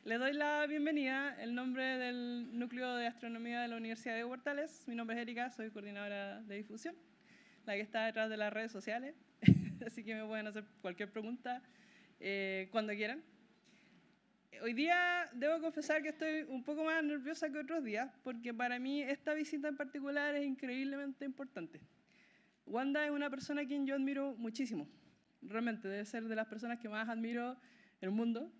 Le doy la bienvenida en nombre del Núcleo de Astronomía de la Universidad de Huertales. Mi nombre es Erika, soy coordinadora de difusión, la que está detrás de las redes sociales, así que me pueden hacer cualquier pregunta cuando quieran. Hoy día debo confesar que estoy un poco más nerviosa que otros días, porque para mí esta visita en particular es increíblemente importante. Wanda es una persona a quien yo admiro muchísimo, realmente debe ser de las personas que más admiro en el mundo.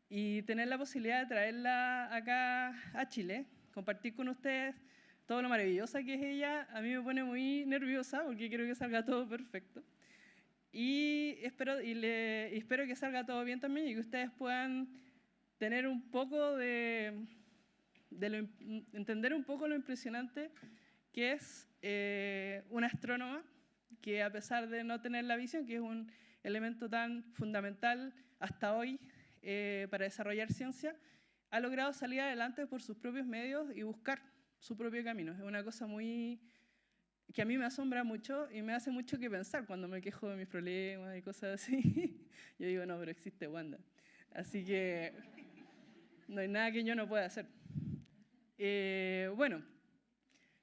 Y tener la posibilidad de traerla acá a Chile, compartir con ustedes todo lo maravillosa que es ella, a mí me pone muy nerviosa porque quiero que salga todo perfecto. Y espero que salga todo bien también y que ustedes puedan tener un poco entender un poco lo impresionante que es una astrónoma que, a pesar de no tener la visión, que es un elemento tan fundamental hasta hoy para desarrollar ciencia, ha logrado salir adelante por sus propios medios y buscar su propio camino. Es una cosa que a mí me asombra mucho y me hace mucho que pensar cuando me quejo de mis problemas y cosas así. Yo digo, no, pero existe Wanda. Así que no hay nada que yo no pueda hacer. Bueno,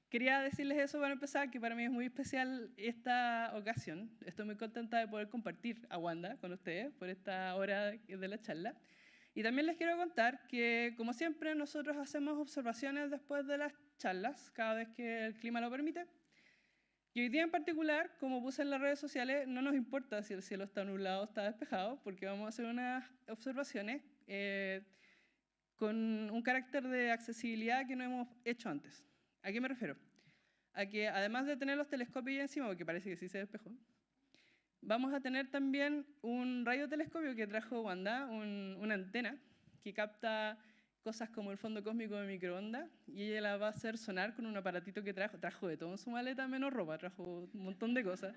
quería decirles eso para empezar, que para mí es muy especial esta ocasión. Estoy muy contenta de poder compartir a Wanda con ustedes por esta hora de la charla. Y también les quiero contar que, como siempre, nosotros hacemos observaciones después de las charlas, cada vez que el clima lo permite. Y hoy día en particular, como puse en las redes sociales, no nos importa si el cielo está nublado o está despejado, porque vamos a hacer unas observaciones con un carácter de accesibilidad que no hemos hecho antes. ¿A qué me refiero? A que, además de tener los telescopios encima, porque parece que sí se despejó, vamos a tener también un radiotelescopio que trajo Wanda, una antena que capta cosas como el fondo cósmico de microondas, y ella la va a hacer sonar con un aparatito que trajo de todo en su maleta, menos ropa, trajo un montón de cosas.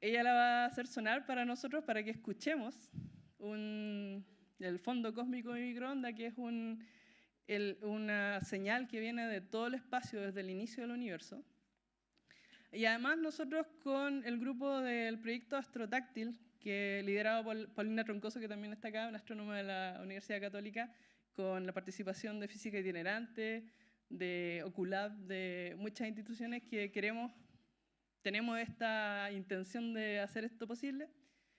Ella la va a hacer sonar para nosotros para que escuchemos el fondo cósmico de microondas, que es una señal que viene de todo el espacio desde el inicio del universo. Y además nosotros, con el grupo del proyecto Astrotáctil, que liderado por Paulina Troncoso, que también está acá, una astrónoma de la Universidad Católica, con la participación de Física Itinerante, de Oculab, de muchas instituciones que tenemos esta intención de hacer esto posible.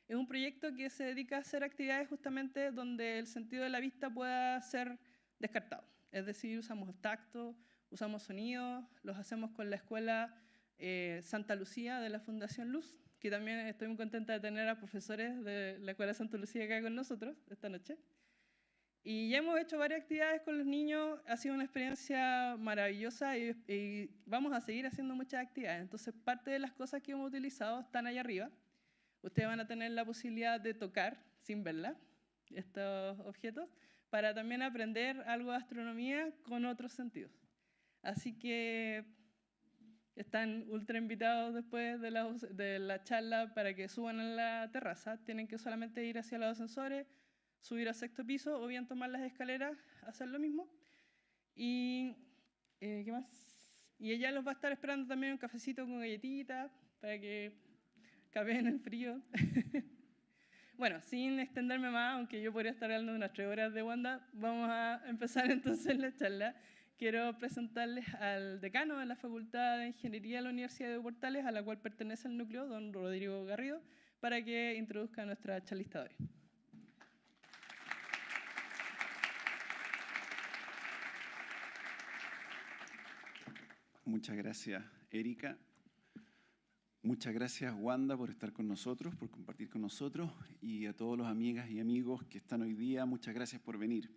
Es un proyecto que se dedica a hacer actividades justamente donde el sentido de la vista pueda ser descartado. Es decir, usamos tacto, usamos sonido, los hacemos con la escuela Santa Lucía de la Fundación Luz, que también estoy muy contenta de tener a profesores de la escuela Santa Lucía acá con nosotros esta noche. Y ya hemos hecho varias actividades con los niños, ha sido una experiencia maravillosa y vamos a seguir haciendo muchas actividades. Entonces, parte de las cosas que hemos utilizado están allá arriba. Ustedes van a tener la posibilidad de tocar, sin verla, estos objetos, para también aprender algo de astronomía con otros sentidos. Así que están ultra invitados después de la charla para que suban a la terraza. Tienen que solamente ir hacia los ascensores, subir al 6º piso o bien tomar las escaleras, hacer lo mismo. Y, ¿qué más? Y ella los va a estar esperando también un cafecito con galletitas para que capeen el frío. Bueno, sin extenderme más, aunque yo podría estar hablando de unas 3 horas de Wanda, vamos a empezar entonces la charla. Quiero presentarles al decano de la Facultad de Ingeniería de la Universidad de Huertales, a la cual pertenece el núcleo, don Rodrigo Garrido, para que introduzca a nuestra charlista de hoy. Muchas gracias, Erika. Muchas gracias, Wanda, por estar con nosotros, por compartir con nosotros, y a todos los amigas y amigos que están hoy día, muchas gracias por venir.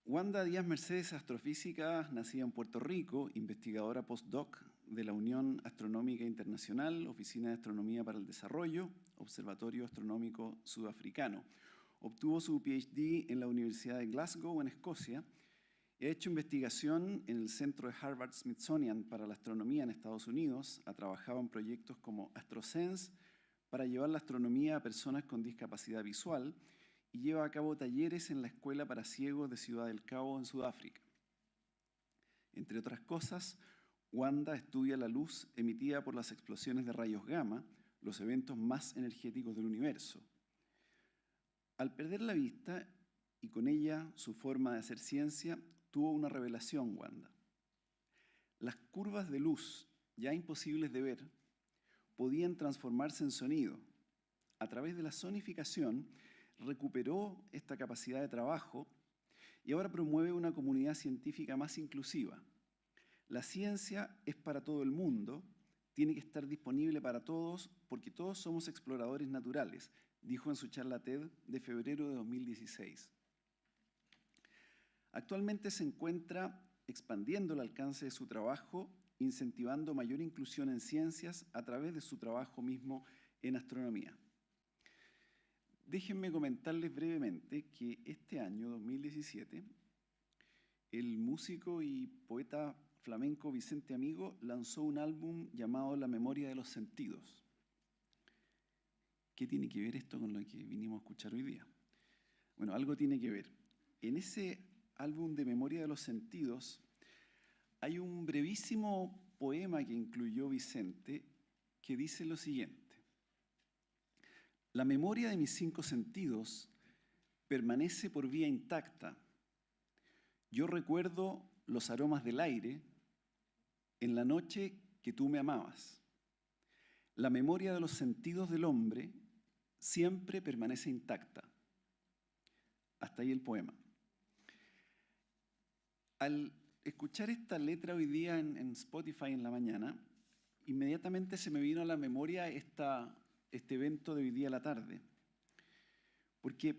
Wanda Díaz Mercedes, astrofísica, nacida en Puerto Rico, investigadora postdoc de la Unión Astronómica Internacional, Oficina de Astronomía para el Desarrollo, Observatorio Astronómico Sudafricano. Obtuvo su PhD en la Universidad de Glasgow, en Escocia. Ha hecho investigación en el Centro de Harvard-Smithsonian para la Astronomía en Estados Unidos. Ha trabajado en proyectos como AstroSense para llevar la astronomía a personas con discapacidad visual y lleva a cabo talleres en la Escuela para Ciegos de Ciudad del Cabo, en Sudáfrica. Entre otras cosas, Wanda estudia la luz emitida por las explosiones de rayos gamma, los eventos más energéticos del universo. Al perder la vista y con ella su forma de hacer ciencia, tuvo una revelación Wanda. Las curvas de luz, ya imposibles de ver, podían transformarse en sonido. A través de la sonificación, recuperó esta capacidad de trabajo y ahora promueve una comunidad científica más inclusiva. La ciencia es para todo el mundo, tiene que estar disponible para todos porque todos somos exploradores naturales, dijo en su charla TED de febrero de 2016. Actualmente se encuentra expandiendo el alcance de su trabajo, incentivando mayor inclusión en ciencias a través de su trabajo mismo en astronomía. Déjenme comentarles brevemente que este año, 2017, el músico y poeta flamenco Vicente Amigo lanzó un álbum llamado La Memoria de los Sentidos. ¿Qué tiene que ver esto con lo que vinimos a escuchar hoy día? Bueno, algo tiene que ver. En ese álbum de Memoria de los Sentidos hay un brevísimo poema que incluyó Vicente que dice lo siguiente. La memoria de mis 5 sentidos permanece por vía intacta. Yo recuerdo los aromas del aire en la noche que tú me amabas. La memoria de los sentidos del hombre siempre permanece intacta. Hasta ahí el poema. Al escuchar esta letra hoy día en Spotify en la mañana, inmediatamente se me vino a la memoria este evento de hoy día a la tarde, porque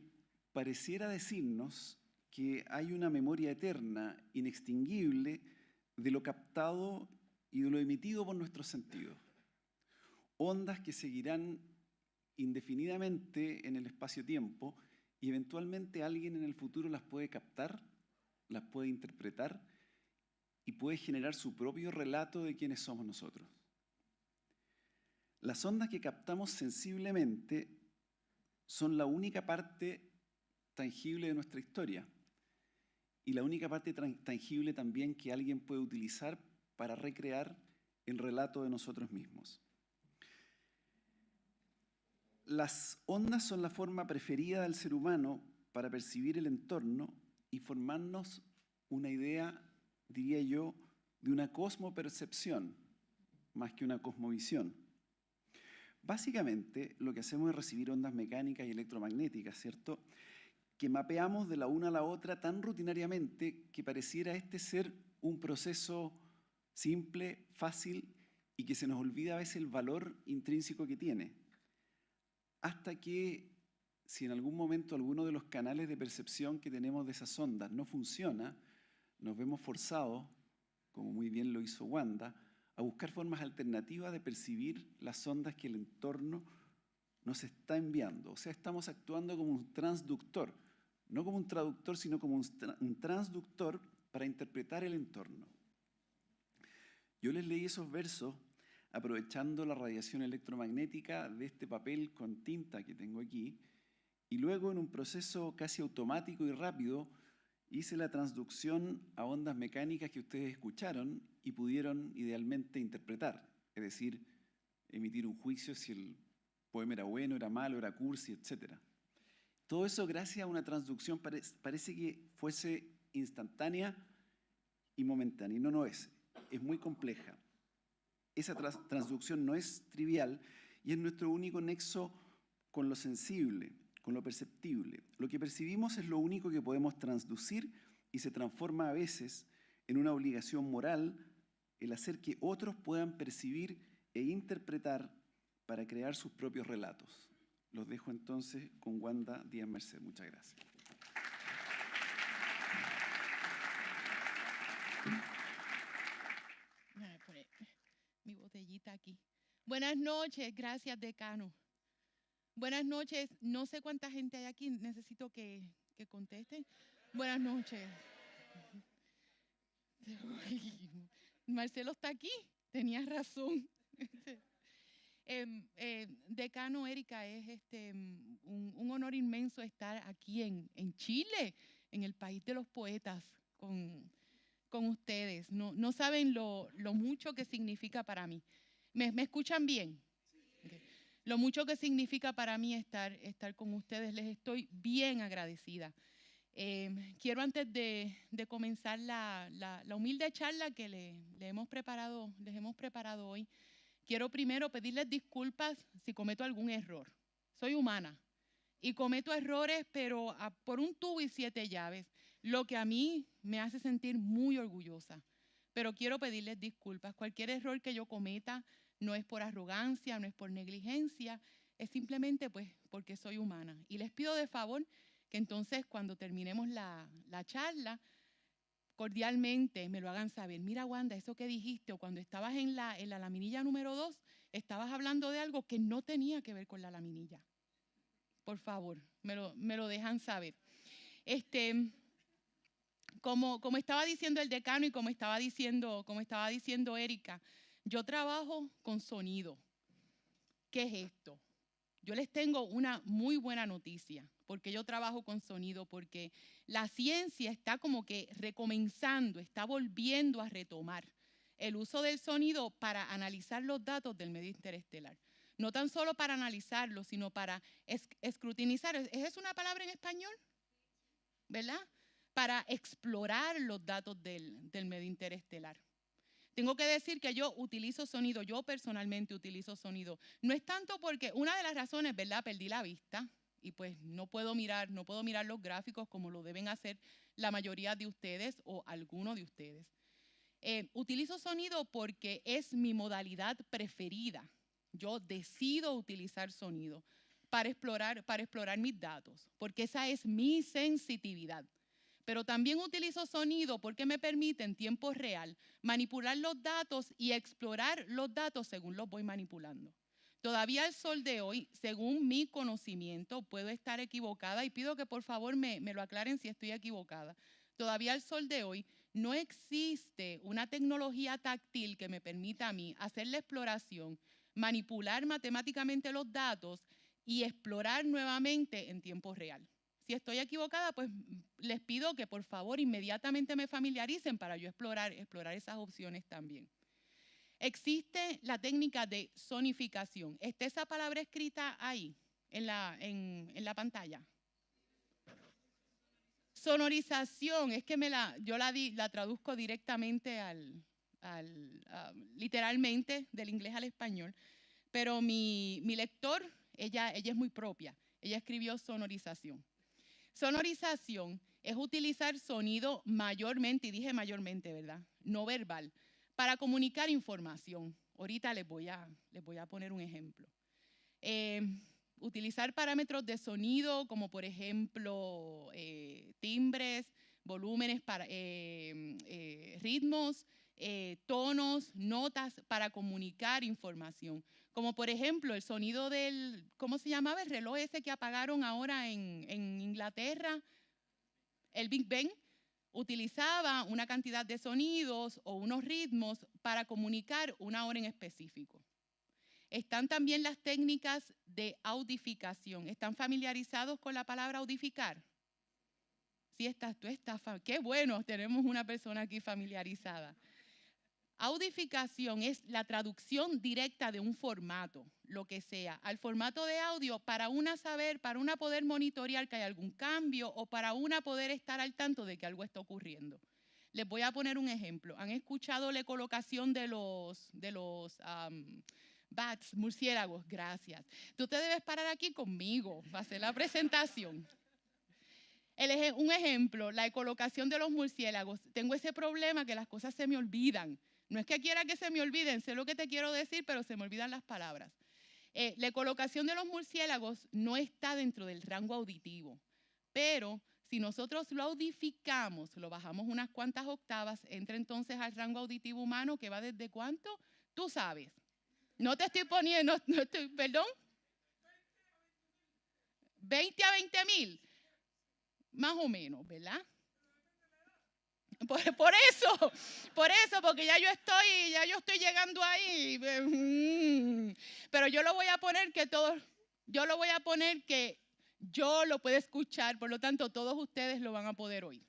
pareciera decirnos que hay una memoria eterna, inextinguible, de lo captado y de lo emitido por nuestros sentidos. Ondas que seguirán indefinidamente en el espacio-tiempo y eventualmente alguien en el futuro las puede captar, las puede interpretar y puede generar su propio relato de quiénes somos nosotros. Las ondas que captamos sensiblemente son la única parte tangible de nuestra historia y la única parte tangible también que alguien puede utilizar para recrear el relato de nosotros mismos. Las ondas son la forma preferida del ser humano para percibir el entorno y formarnos una idea, diría yo, de una cosmopercepción más que una cosmovisión. Básicamente, lo que hacemos es recibir ondas mecánicas y electromagnéticas, ¿cierto?, que mapeamos de la una a la otra tan rutinariamente que pareciera ser un proceso simple, fácil y que se nos olvida a veces el valor intrínseco que tiene. Hasta que, si en algún momento alguno de los canales de percepción que tenemos de esas ondas no funciona, nos vemos forzados, como muy bien lo hizo Wanda, a buscar formas alternativas de percibir las ondas que el entorno nos está enviando. O sea, estamos actuando como un transductor, no como un traductor, sino como un transductor para interpretar el entorno. Yo les leí esos versos aprovechando la radiación electromagnética de este papel con tinta que tengo aquí, y luego en un proceso casi automático y rápido hice la transducción a ondas mecánicas que ustedes escucharon y pudieron idealmente interpretar, es decir, emitir un juicio si el poema era bueno, era malo, era cursi, etc. Todo eso gracias a una transducción parece que fuese instantánea y momentánea, y no es muy compleja. Esa transducción no es trivial y es nuestro único nexo con lo sensible, con lo perceptible. Lo que percibimos es lo único que podemos transducir y se transforma a veces en una obligación moral el hacer que otros puedan percibir e interpretar para crear sus propios relatos. Los dejo entonces con Wanda Díaz Merced. Muchas gracias. Voy a poner mi botellita aquí. Buenas noches, gracias, decano. Buenas noches, no sé cuánta gente hay aquí, necesito que contesten. Buenas noches. Marcelo está aquí, tenías razón. Decano Erika, es un honor inmenso estar aquí en Chile, en el país de los poetas, con ustedes. No saben lo mucho que significa para mí. ¿Me escuchan bien? Okay. lo mucho que significa para mí estar con ustedes. Les estoy bien agradecida. Quiero antes de comenzar la humilde charla que les hemos preparado hoy, quiero primero pedirles disculpas si cometo algún error. Soy humana y cometo errores, pero por un tubo y 7 llaves, lo que a mí me hace sentir muy orgullosa. Pero quiero pedirles disculpas. Cualquier error que yo cometa no es por arrogancia, no es por negligencia, es simplemente pues porque soy humana. Y les pido de favor que entonces cuando terminemos la charla, cordialmente me lo hagan saber. Mira, Wanda, eso que dijiste, o cuando estabas en la laminilla número 2, estabas hablando de algo que no tenía que ver con la laminilla. Por favor, me lo dejan saber. Como estaba diciendo el decano y como estaba diciendo Erika, yo trabajo con sonido. ¿Qué es esto? Yo les tengo una muy buena noticia, porque yo trabajo con sonido, porque la ciencia está como que recomenzando, está volviendo a retomar el uso del sonido para analizar los datos del medio interestelar. No tan solo para analizarlos, sino para escrutinizar. ¿Es una palabra en español? ¿Verdad? Para explorar los datos del medio interestelar. Tengo que decir que yo utilizo sonido, yo personalmente utilizo sonido. No es tanto porque una de las razones, ¿verdad? Perdí la vista y pues no puedo mirar los gráficos como lo deben hacer la mayoría de ustedes o alguno de ustedes. Utilizo sonido porque es mi modalidad preferida. Yo decido utilizar sonido para explorar mis datos, porque esa es mi sensitividad. Pero también utilizo sonido porque me permite en tiempo real manipular los datos y explorar los datos según los voy manipulando. Todavía al sol de hoy, según mi conocimiento, puedo estar equivocada y pido que por favor me lo aclaren si estoy equivocada. Todavía al sol de hoy no existe una tecnología táctil que me permita a mí hacer la exploración, manipular matemáticamente los datos y explorar nuevamente en tiempo real. Si estoy equivocada, pues les pido que por favor inmediatamente me familiaricen para yo explorar esas opciones también. Existe la técnica de sonificación. ¿Está esa palabra escrita ahí, en la pantalla? Sonorización, es que yo la traduzco directamente literalmente del inglés al español, pero mi lector, ella es muy propia. Ella escribió sonorización. Sonorización es utilizar sonido mayormente, y dije mayormente, ¿verdad? No verbal, para comunicar información. Ahorita les voy a poner un ejemplo. Utilizar parámetros de sonido como por ejemplo timbres, volúmenes, ritmos, tonos, notas para comunicar información. Como por ejemplo el sonido del, ¿cómo se llamaba? El reloj ese que apagaron ahora en Inglaterra, el Big Bang, utilizaba una cantidad de sonidos o unos ritmos para comunicar una hora en específico. Están también las técnicas de audificación. ¿Están familiarizados con la palabra audificar? Sí, qué bueno, tenemos una persona aquí familiarizada. Audificación es la traducción directa de un formato, lo que sea, al formato de audio para una poder monitorear que hay algún cambio o para una poder estar al tanto de que algo está ocurriendo. Les voy a poner un ejemplo. ¿Han escuchado la ecolocación de los bats, murciélagos? Gracias. Tú te debes parar aquí conmigo para hacer la presentación. Un ejemplo, la ecolocación de los murciélagos. Tengo ese problema que las cosas se me olvidan. No es que quiera que se me olviden, sé lo que te quiero decir, pero se me olvidan las palabras. La ecolocación de los murciélagos no está dentro del rango auditivo, pero si nosotros lo audificamos, lo bajamos unas cuantas octavas, entra entonces al rango auditivo humano que va desde ¿cuánto? Tú sabes. No te estoy poniendo, perdón. 20 a 20,000. Más o menos, ¿verdad? Por eso, porque ya yo estoy llegando ahí. Pero yo lo voy a poner que yo lo puedo escuchar, por lo tanto todos ustedes lo van a poder oír.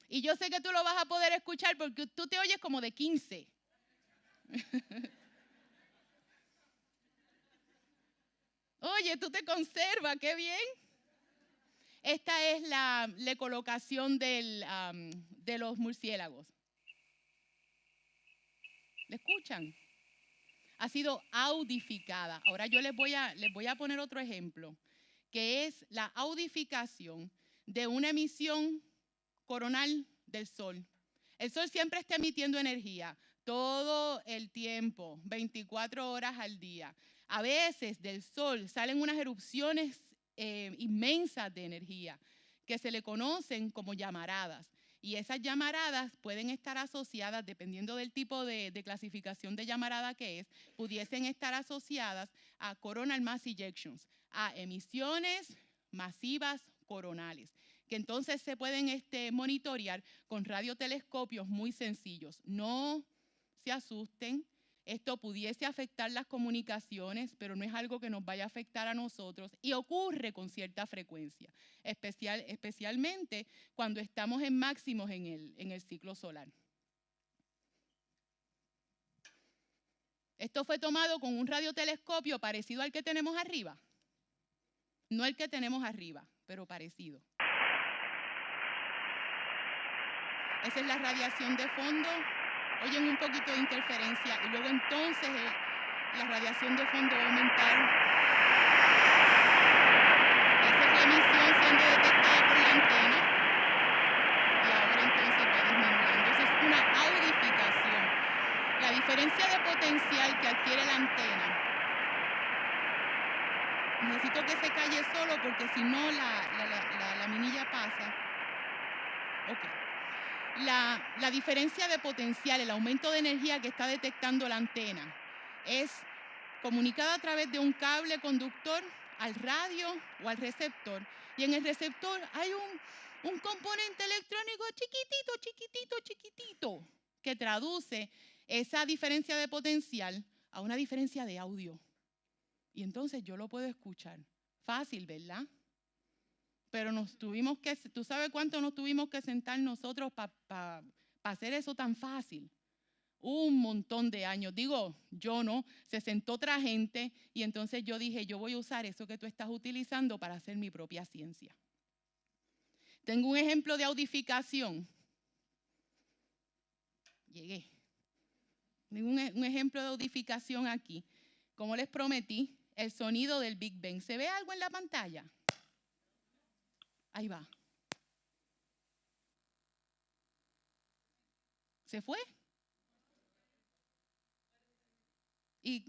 Y yo sé que tú lo vas a poder escuchar porque tú te oyes como de 15. Oye, tú te conservas, qué bien. Esta es la ecolocación de los murciélagos. ¿Le escuchan? Ha sido audificada. Ahora yo les voy a poner otro ejemplo, que es la audificación de una emisión coronal del Sol. El Sol siempre está emitiendo energía, todo el tiempo, 24 horas al día. A veces del Sol salen unas erupciones inmensas de energía que se le conocen como llamaradas. Y esas llamaradas pueden estar asociadas, dependiendo del tipo de clasificación de llamarada que es, pudiesen estar asociadas a coronal mass ejections, a emisiones masivas coronales, que entonces se pueden monitorear con radiotelescopios muy sencillos. No se asusten, esto pudiese afectar las comunicaciones, pero no es algo que nos vaya a afectar a nosotros y ocurre con cierta frecuencia, especialmente cuando estamos en máximos en el ciclo solar. Esto fue tomado con un radiotelescopio parecido al que tenemos arriba. No el que tenemos arriba, pero parecido. Esa es la radiación de fondo. Oyen un poquito de interferencia y luego entonces la radiación de fondo va a aumentar. Esa es la emisión siendo detectada por la antena y ahora entonces va disminuyendo. Esa es una audificación. La diferencia de potencial que adquiere la antena. Necesito que se calle solo porque si no la laminilla pasa. Ok. La diferencia de potencial, el aumento de energía que está detectando la antena, es comunicada a través de un cable conductor al radio o al receptor. Y en el receptor hay un componente electrónico chiquitito, que traduce esa diferencia de potencial a una diferencia de audio. Y entonces yo lo puedo escuchar. Fácil, ¿verdad? Pero ¿tú sabes cuánto nos tuvimos que sentar nosotros para hacer eso tan fácil? Un montón de años. Digo, yo no, se sentó otra gente y entonces yo dije, yo voy a usar eso que tú estás utilizando para hacer mi propia ciencia. Tengo un ejemplo de audificación. Llegué. Tengo un ejemplo de audificación aquí. Como les prometí, el sonido del Big Bang. ¿Se ve algo en la pantalla? Ahí va. ¿Se fue?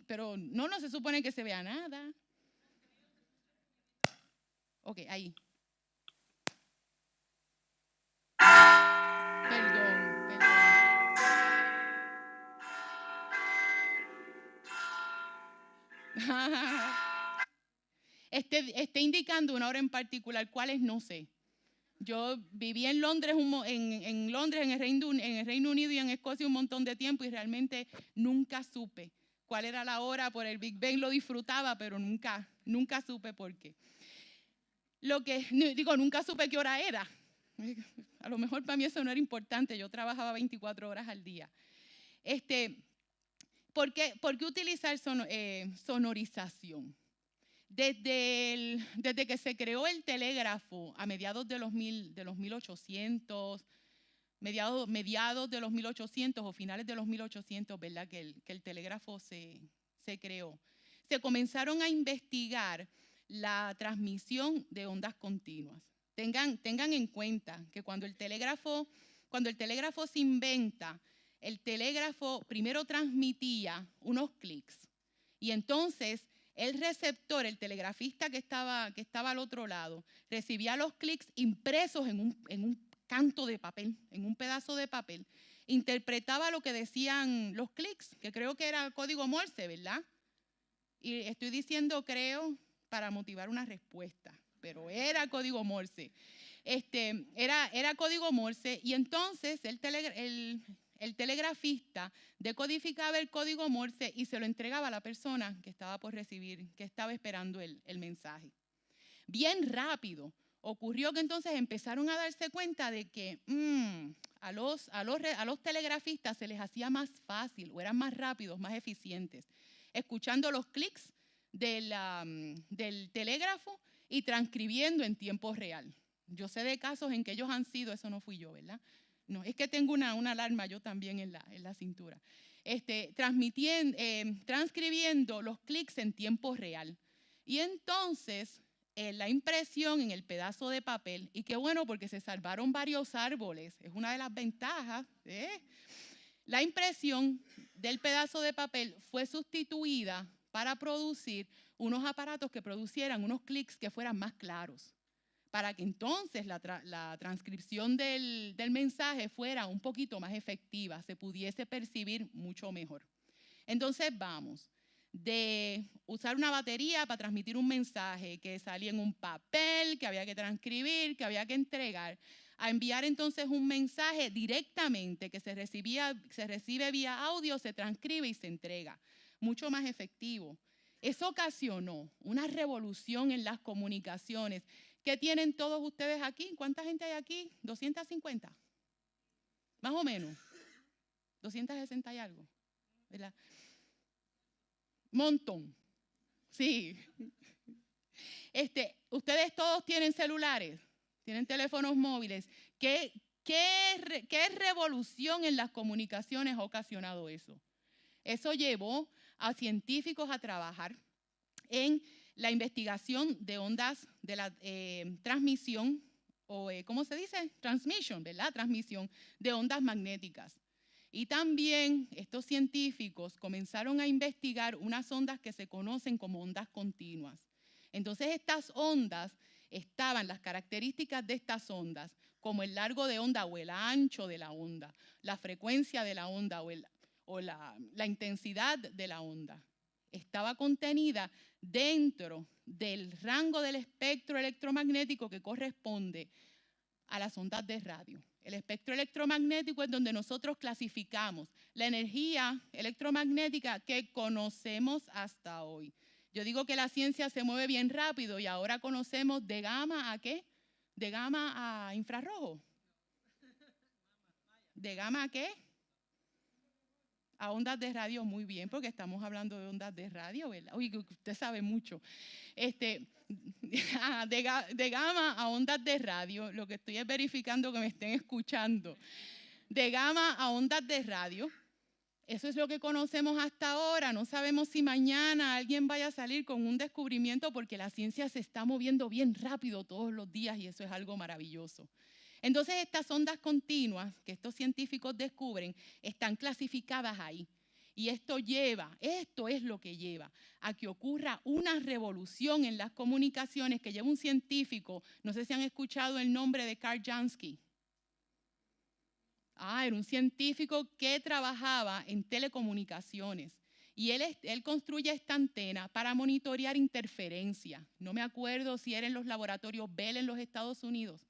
Pero no se supone que se vea nada. Ok, ahí. Perdón. Esté indicando una hora en particular, ¿cuáles? No sé. Yo viví en Londres, en el Reino Unido y en Escocia un montón de tiempo y realmente nunca supe cuál era la hora por el Big Bang. Lo disfrutaba, pero nunca supe por qué. Nunca supe qué hora era. A lo mejor para mí eso no era importante. Yo trabajaba 24 horas al día. ¿Por qué utilizar sonorización? Desde que se creó el telégrafo a mediados de los 1800, mediados de los 1800 o finales de los 1800, ¿verdad? Que el telégrafo se creó. Se comenzaron a investigar la transmisión de ondas continuas. Tengan en cuenta que cuando el telégrafo se inventa, el telégrafo primero transmitía unos clics y entonces el receptor, el telegrafista que estaba al otro lado, recibía los clics impresos en un canto de papel, en un pedazo de papel, interpretaba lo que decían los clics, que creo que era código Morse, ¿verdad? Y estoy diciendo creo para motivar una respuesta, pero era código Morse. Era código Morse y entonces el telegrafista decodificaba el código Morse y se lo entregaba a la persona que estaba por recibir, que estaba esperando el mensaje. Bien rápido ocurrió que entonces empezaron a darse cuenta de que a los telegrafistas se les hacía más fácil o eran más rápidos, más eficientes, escuchando los clics del telégrafo y transcribiendo en tiempo real. Yo sé de casos en que ellos han sido, eso no fui yo, ¿verdad? No, es que tengo una alarma yo también en la cintura. Transcribiendo los clics en tiempo real. Y entonces, la impresión en el pedazo de papel, y qué bueno porque se salvaron varios árboles, es una de las ventajas, la impresión del pedazo de papel fue sustituida para producir unos aparatos que producieran unos clics que fueran más claros, para que entonces la transcripción del mensaje fuera un poquito más efectiva, se pudiese percibir mucho mejor. Entonces vamos de usar una batería para transmitir un mensaje que salía en un papel, que había que transcribir, que había que entregar, a enviar entonces un mensaje directamente que se recibe vía audio, se transcribe y se entrega. Mucho más efectivo. Eso ocasionó una revolución en las comunicaciones. ¿Qué tienen todos ustedes aquí? ¿Cuánta gente hay aquí? ¿250? Más o menos. 260 y algo, ¿verdad? Montón. Sí. Ustedes todos tienen celulares, tienen teléfonos móviles. ¿Qué revolución en las comunicaciones ha ocasionado eso? Eso llevó a científicos a trabajar en la investigación de ondas de la transmisión, o ¿cómo se dice? Transmission, ¿verdad? Transmisión de ondas magnéticas. Y también estos científicos comenzaron a investigar unas ondas que se conocen como ondas continuas. Entonces estas ondas estaban, las características de estas ondas, como el largo de onda o el ancho de la onda, la frecuencia de la onda o la intensidad de la onda. Estaba contenida dentro del rango del espectro electromagnético que corresponde a las ondas de radio. El espectro electromagnético es donde nosotros clasificamos la energía electromagnética que conocemos hasta hoy. Yo digo que la ciencia se mueve bien rápido y ahora conocemos de gamma a ¿qué? De gamma a infrarrojo. ¿De gamma a qué? A ondas de radio, muy bien, porque estamos hablando de ondas de radio, ¿verdad? Uy, usted sabe mucho. De gamma a ondas de radio, lo que estoy es verificando que me estén escuchando. De gamma a ondas de radio, eso es lo que conocemos hasta ahora. No sabemos si mañana alguien vaya a salir con un descubrimiento porque la ciencia se está moviendo bien rápido todos los días y eso es algo maravilloso. Entonces estas ondas continuas que estos científicos descubren están clasificadas ahí. Y esto es lo que lleva a que ocurra una revolución en las comunicaciones que lleva un científico, no sé si han escuchado el nombre de Carl Jansky. Era un científico que trabajaba en telecomunicaciones. Y él construye esta antena para monitorear interferencia. No me acuerdo si era en los laboratorios Bell en los Estados Unidos.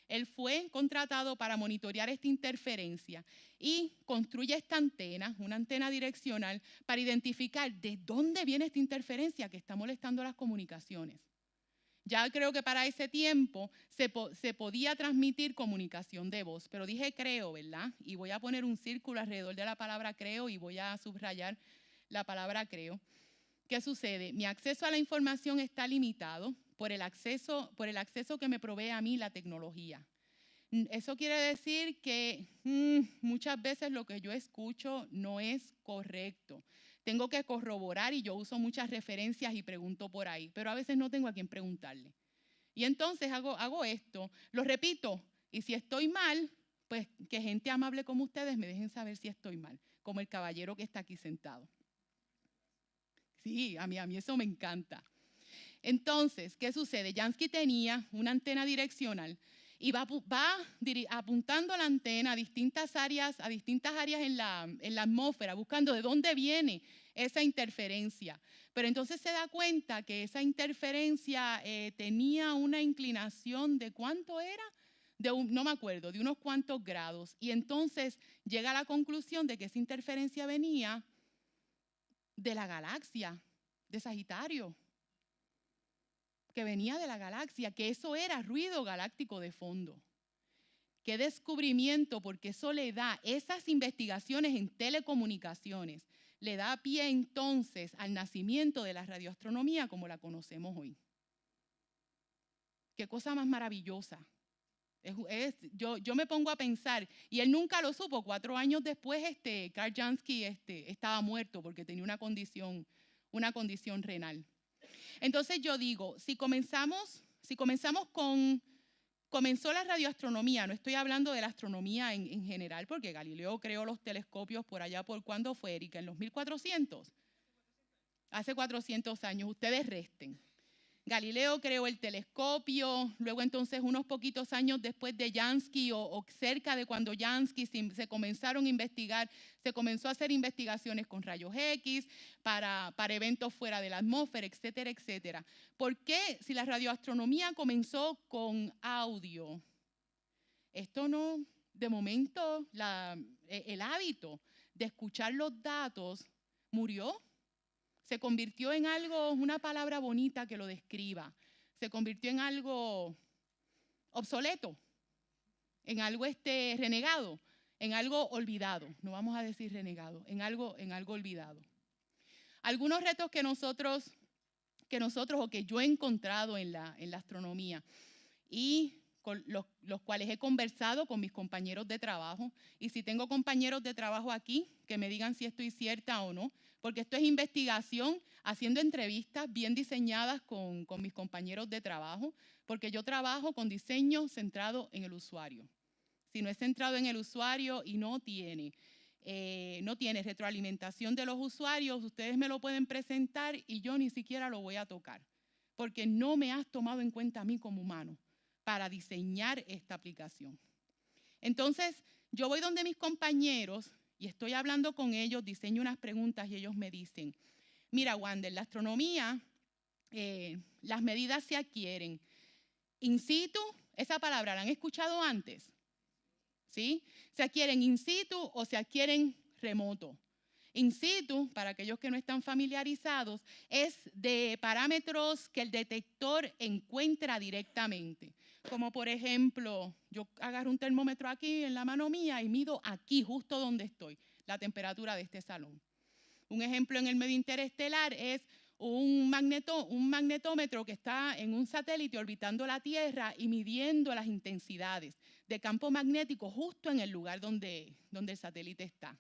Él fue contratado para monitorear esta interferencia y construye esta antena, una antena direccional, para identificar de dónde viene esta interferencia que está molestando las comunicaciones. Ya creo que para ese tiempo se podía transmitir comunicación de voz, pero dije creo, ¿verdad? Y voy a poner un círculo alrededor de la palabra creo y voy a subrayar la palabra creo. ¿Qué sucede? Mi acceso a la información está limitado por el acceso que me provee a mí la tecnología. Eso quiere decir que muchas veces lo que yo escucho no es correcto. Tengo que corroborar y yo uso muchas referencias y pregunto por ahí, pero a veces no tengo a quién preguntarle. Y entonces hago esto, lo repito, y si estoy mal, pues que gente amable como ustedes me dejen saber si estoy mal, como el caballero que está aquí sentado. Sí, a mí eso me encanta. Entonces, ¿qué sucede? Jansky tenía una antena direccional y va apuntando la antena a distintas áreas en la atmósfera, buscando de dónde viene esa interferencia. Pero entonces se da cuenta que esa interferencia tenía una inclinación de ¿cuánto era? No me acuerdo, de unos cuantos grados. Y entonces llega a la conclusión de que esa interferencia venía de la galaxia, de Sagitario, que venía de la galaxia, que eso era ruido galáctico de fondo. qué descubrimiento, porque eso le da, esas investigaciones en telecomunicaciones, le da pie entonces al nacimiento de la radioastronomía como la conocemos hoy. Qué cosa más maravillosa. Yo me pongo a pensar, y él nunca lo supo. 4 años después, Carl Jansky estaba muerto porque tenía una condición renal. Entonces yo digo, comenzó la radioastronomía, no estoy hablando de la astronomía en general, porque Galileo creó los telescopios por allá por, ¿cuándo fue, Erika? ¿En los 1400? Hace 400 años, ustedes resten. Galileo creó el telescopio, luego entonces unos poquitos años después de Jansky o cerca de cuando Jansky se comenzaron a investigar, se comenzó a hacer investigaciones con rayos X para eventos fuera de la atmósfera, etcétera, etcétera. ¿Por qué si la radioastronomía comenzó con audio? Esto no, de momento el hábito de escuchar los datos murió. Se convirtió en algo, una palabra bonita que lo describa. Se convirtió en algo obsoleto, en algo renegado, en algo olvidado. No vamos a decir renegado, en algo olvidado. Algunos retos que nosotros o que yo he encontrado en la astronomía y con los cuales he conversado con mis compañeros de trabajo. Y si tengo compañeros de trabajo aquí, que me digan si estoy cierta o no, porque esto es investigación, haciendo entrevistas bien diseñadas con mis compañeros de trabajo, porque yo trabajo con diseño centrado en el usuario. Si no es centrado en el usuario y no tiene retroalimentación de los usuarios, ustedes me lo pueden presentar y yo ni siquiera lo voy a tocar, porque no me has tomado en cuenta a mí como humano para diseñar esta aplicación. Entonces, yo voy donde mis compañeros y estoy hablando con ellos, diseño unas preguntas y ellos me dicen, mira, Wander, la astronomía, las medidas se adquieren in situ, esa palabra, ¿la han escuchado antes? ¿Sí? Se adquieren in situ o se adquieren remoto. In situ, para aquellos que no están familiarizados, es de parámetros que el detector encuentra directamente. Como por ejemplo, yo agarro un termómetro aquí en la mano mía y mido aquí, justo donde estoy, la temperatura de este salón. Un ejemplo en el medio interestelar es un magnetómetro que está en un satélite orbitando la Tierra y midiendo las intensidades de campo magnético justo en el lugar donde el satélite está.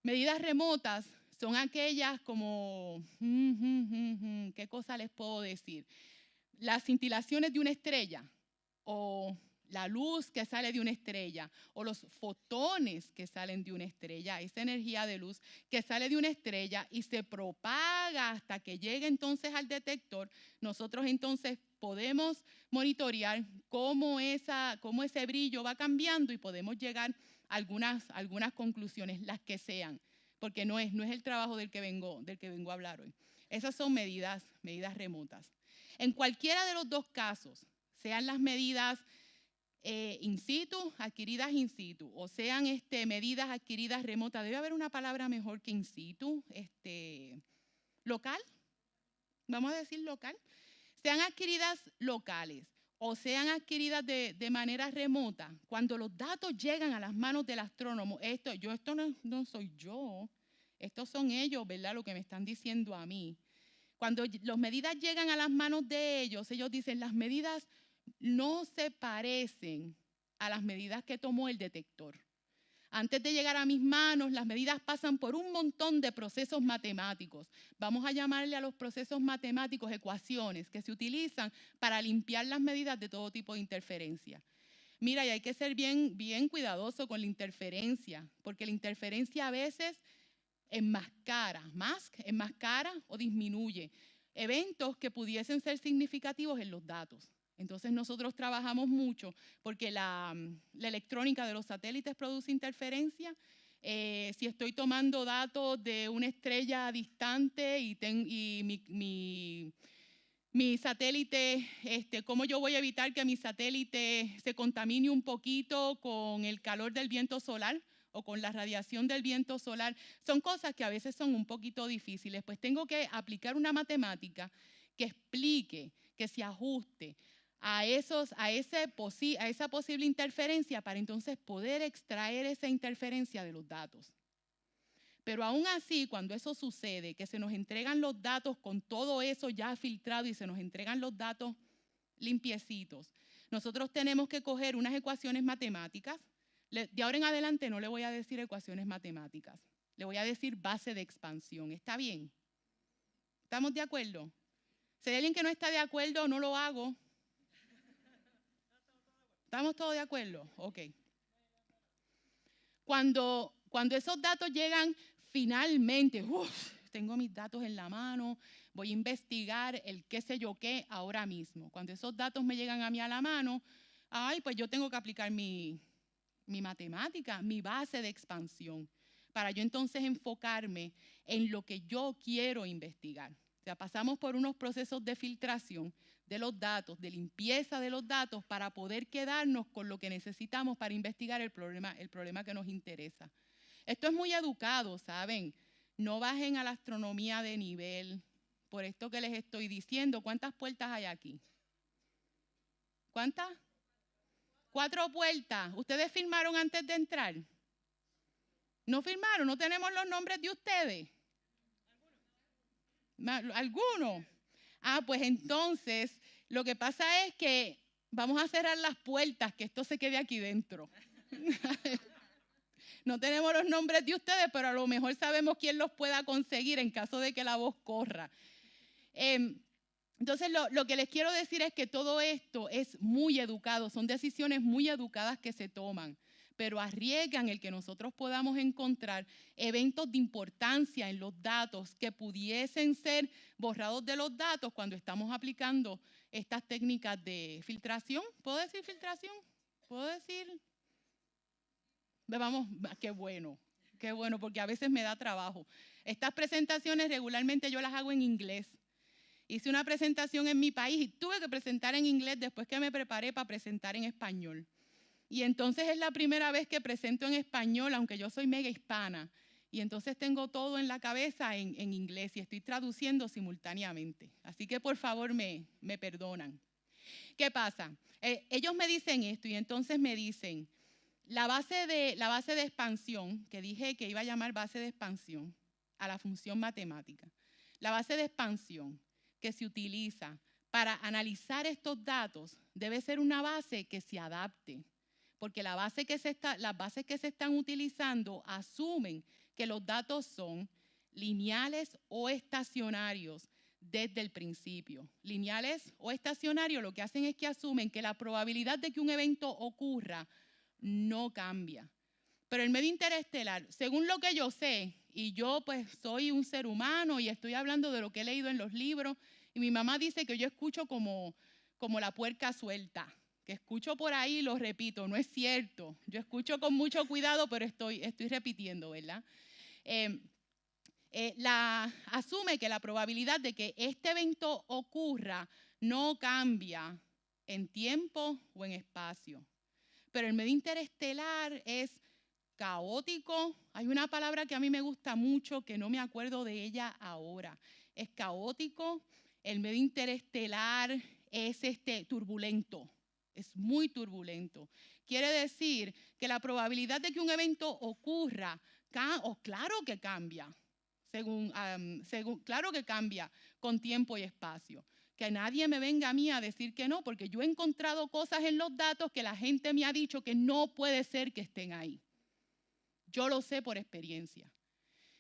Medidas remotas son aquellas como, ¿qué cosa les puedo decir? Las cintilaciones de una estrella o la luz que sale de una estrella o los fotones que salen de una estrella, esa energía de luz que sale de una estrella y se propaga hasta que llegue entonces al detector, nosotros entonces podemos monitorear cómo ese brillo va cambiando y podemos llegar a algunas conclusiones, las que sean, porque no es el trabajo del que vengo a hablar hoy. Esas son medidas remotas. En cualquiera de los dos casos, sean las medidas in situ, adquiridas in situ, o sean medidas adquiridas remotas, debe haber una palabra mejor que in situ, local, vamos a decir local, sean adquiridas locales o sean adquiridas de manera remota, cuando los datos llegan a las manos del astrónomo, esto no soy yo, estos son ellos, ¿verdad? Lo que me están diciendo a mí. Cuando las medidas llegan a las manos de ellos dicen, las medidas no se parecen a las medidas que tomó el detector. Antes de llegar a mis manos, las medidas pasan por un montón de procesos matemáticos. Vamos a llamarle a los procesos matemáticos ecuaciones que se utilizan para limpiar las medidas de todo tipo de interferencia. Mira, y hay que ser bien cuidadoso con la interferencia, porque la interferencia a veces enmascara o disminuye eventos que pudiesen ser significativos en los datos. Entonces nosotros trabajamos mucho porque la electrónica de los satélites produce interferencia. Si estoy tomando datos de una estrella distante y mi satélite, ¿cómo yo voy a evitar que mi satélite se contamine un poquito con el calor del viento solar o con la radiación del viento solar? Son cosas que a veces son un poquito difíciles, pues tengo que aplicar una matemática que explique, que se ajuste a esa posible interferencia para entonces poder extraer esa interferencia de los datos. Pero aún así, cuando eso sucede, que se nos entregan los datos con todo eso ya filtrado y se nos entregan los datos limpiecitos, nosotros tenemos que coger unas ecuaciones matemáticas. De ahora en adelante no le voy a decir ecuaciones matemáticas, le voy a decir base de expansión. ¿Está bien? ¿Estamos de acuerdo? Si hay alguien que no está de acuerdo, no lo hago. ¿Estamos todos de acuerdo? Ok. Cuando esos datos llegan finalmente, tengo mis datos en la mano, voy a investigar el qué sé yo qué ahora mismo. Cuando esos datos me llegan a mí a la mano, pues yo tengo que aplicar mi matemática, mi base de expansión, para yo entonces enfocarme en lo que yo quiero investigar. O sea, pasamos por unos procesos de filtración de los datos, de limpieza de los datos, para poder quedarnos con lo que necesitamos para investigar el problema que nos interesa. Esto es muy educado, ¿saben? No bajen a la astronomía de nivel por esto que les estoy diciendo. ¿Cuántas puertas hay aquí? ¿Cuántas? 4 puertas. ¿Ustedes firmaron antes de entrar? ¿No firmaron? ¿No tenemos los nombres de ustedes? ¿Algunos? Pues entonces lo que pasa es que vamos a cerrar las puertas, que esto se quede aquí dentro. No tenemos los nombres de ustedes, pero a lo mejor sabemos quién los pueda conseguir en caso de que la voz corra. Entonces, lo que les quiero decir es que todo esto es muy educado, son decisiones muy educadas que se toman, pero arriesgan el que nosotros podamos encontrar eventos de importancia en los datos que pudiesen ser borrados de los datos cuando estamos aplicando estas técnicas de filtración. ¿Puedo decir filtración? ¿Puedo decir? Vamos, qué bueno, porque a veces me da trabajo. Estas presentaciones regularmente yo las hago en inglés. Hice una presentación en mi país y tuve que presentar en inglés después que me preparé para presentar en español. Y entonces es la primera vez que presento en español, aunque yo soy mega hispana. Y entonces tengo todo en la cabeza en inglés y estoy traduciendo simultáneamente. Así que por favor me perdonan. ¿Qué pasa? Ellos me dicen esto y entonces me dicen, la base de expansión, que dije que iba a llamar base de expansión a la función matemática, la base de expansión que se utiliza para analizar estos datos debe ser una base que se adapte, porque las bases que se están utilizando asumen que los datos son lineales o estacionarios desde el principio. Lineales o estacionarios lo que hacen es que asumen que la probabilidad de que un evento ocurra no cambia. Pero el medio interestelar, según lo que yo sé, y yo pues soy un ser humano y estoy hablando de lo que he leído en los libros, y mi mamá dice que yo escucho como la puerca suelta, que escucho por ahí, lo repito, no es cierto. Yo escucho con mucho cuidado, pero estoy repitiendo, ¿verdad? Asume que la probabilidad de que este evento ocurra no cambia en tiempo o en espacio. Pero el medio interestelar es caótico. Hay una palabra que a mí me gusta mucho, que no me acuerdo de ella ahora. Es caótico. El medio interestelar es turbulento. Es muy turbulento. Quiere decir que la probabilidad de que un evento ocurra, claro que cambia. Claro que cambia con tiempo y espacio. Que nadie me venga a mí a decir que no, porque yo he encontrado cosas en los datos que la gente me ha dicho que no puede ser que estén ahí. Yo lo sé por experiencia.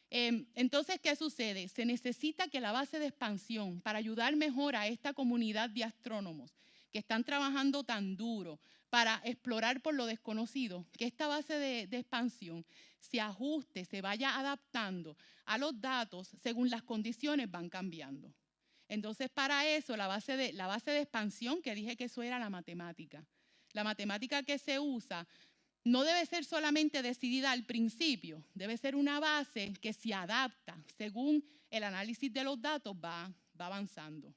Entonces, ¿qué sucede? Se necesita que la base de expansión, para ayudar mejor a esta comunidad de astrónomos que están trabajando tan duro para explorar por lo desconocido, que esta base de expansión se ajuste, se vaya adaptando a los datos según las condiciones van cambiando. Entonces, para eso, la base de expansión, que dije que eso era la matemática que se usa, no debe ser solamente decidida al principio, debe ser una base que se adapta según el análisis de los datos va avanzando.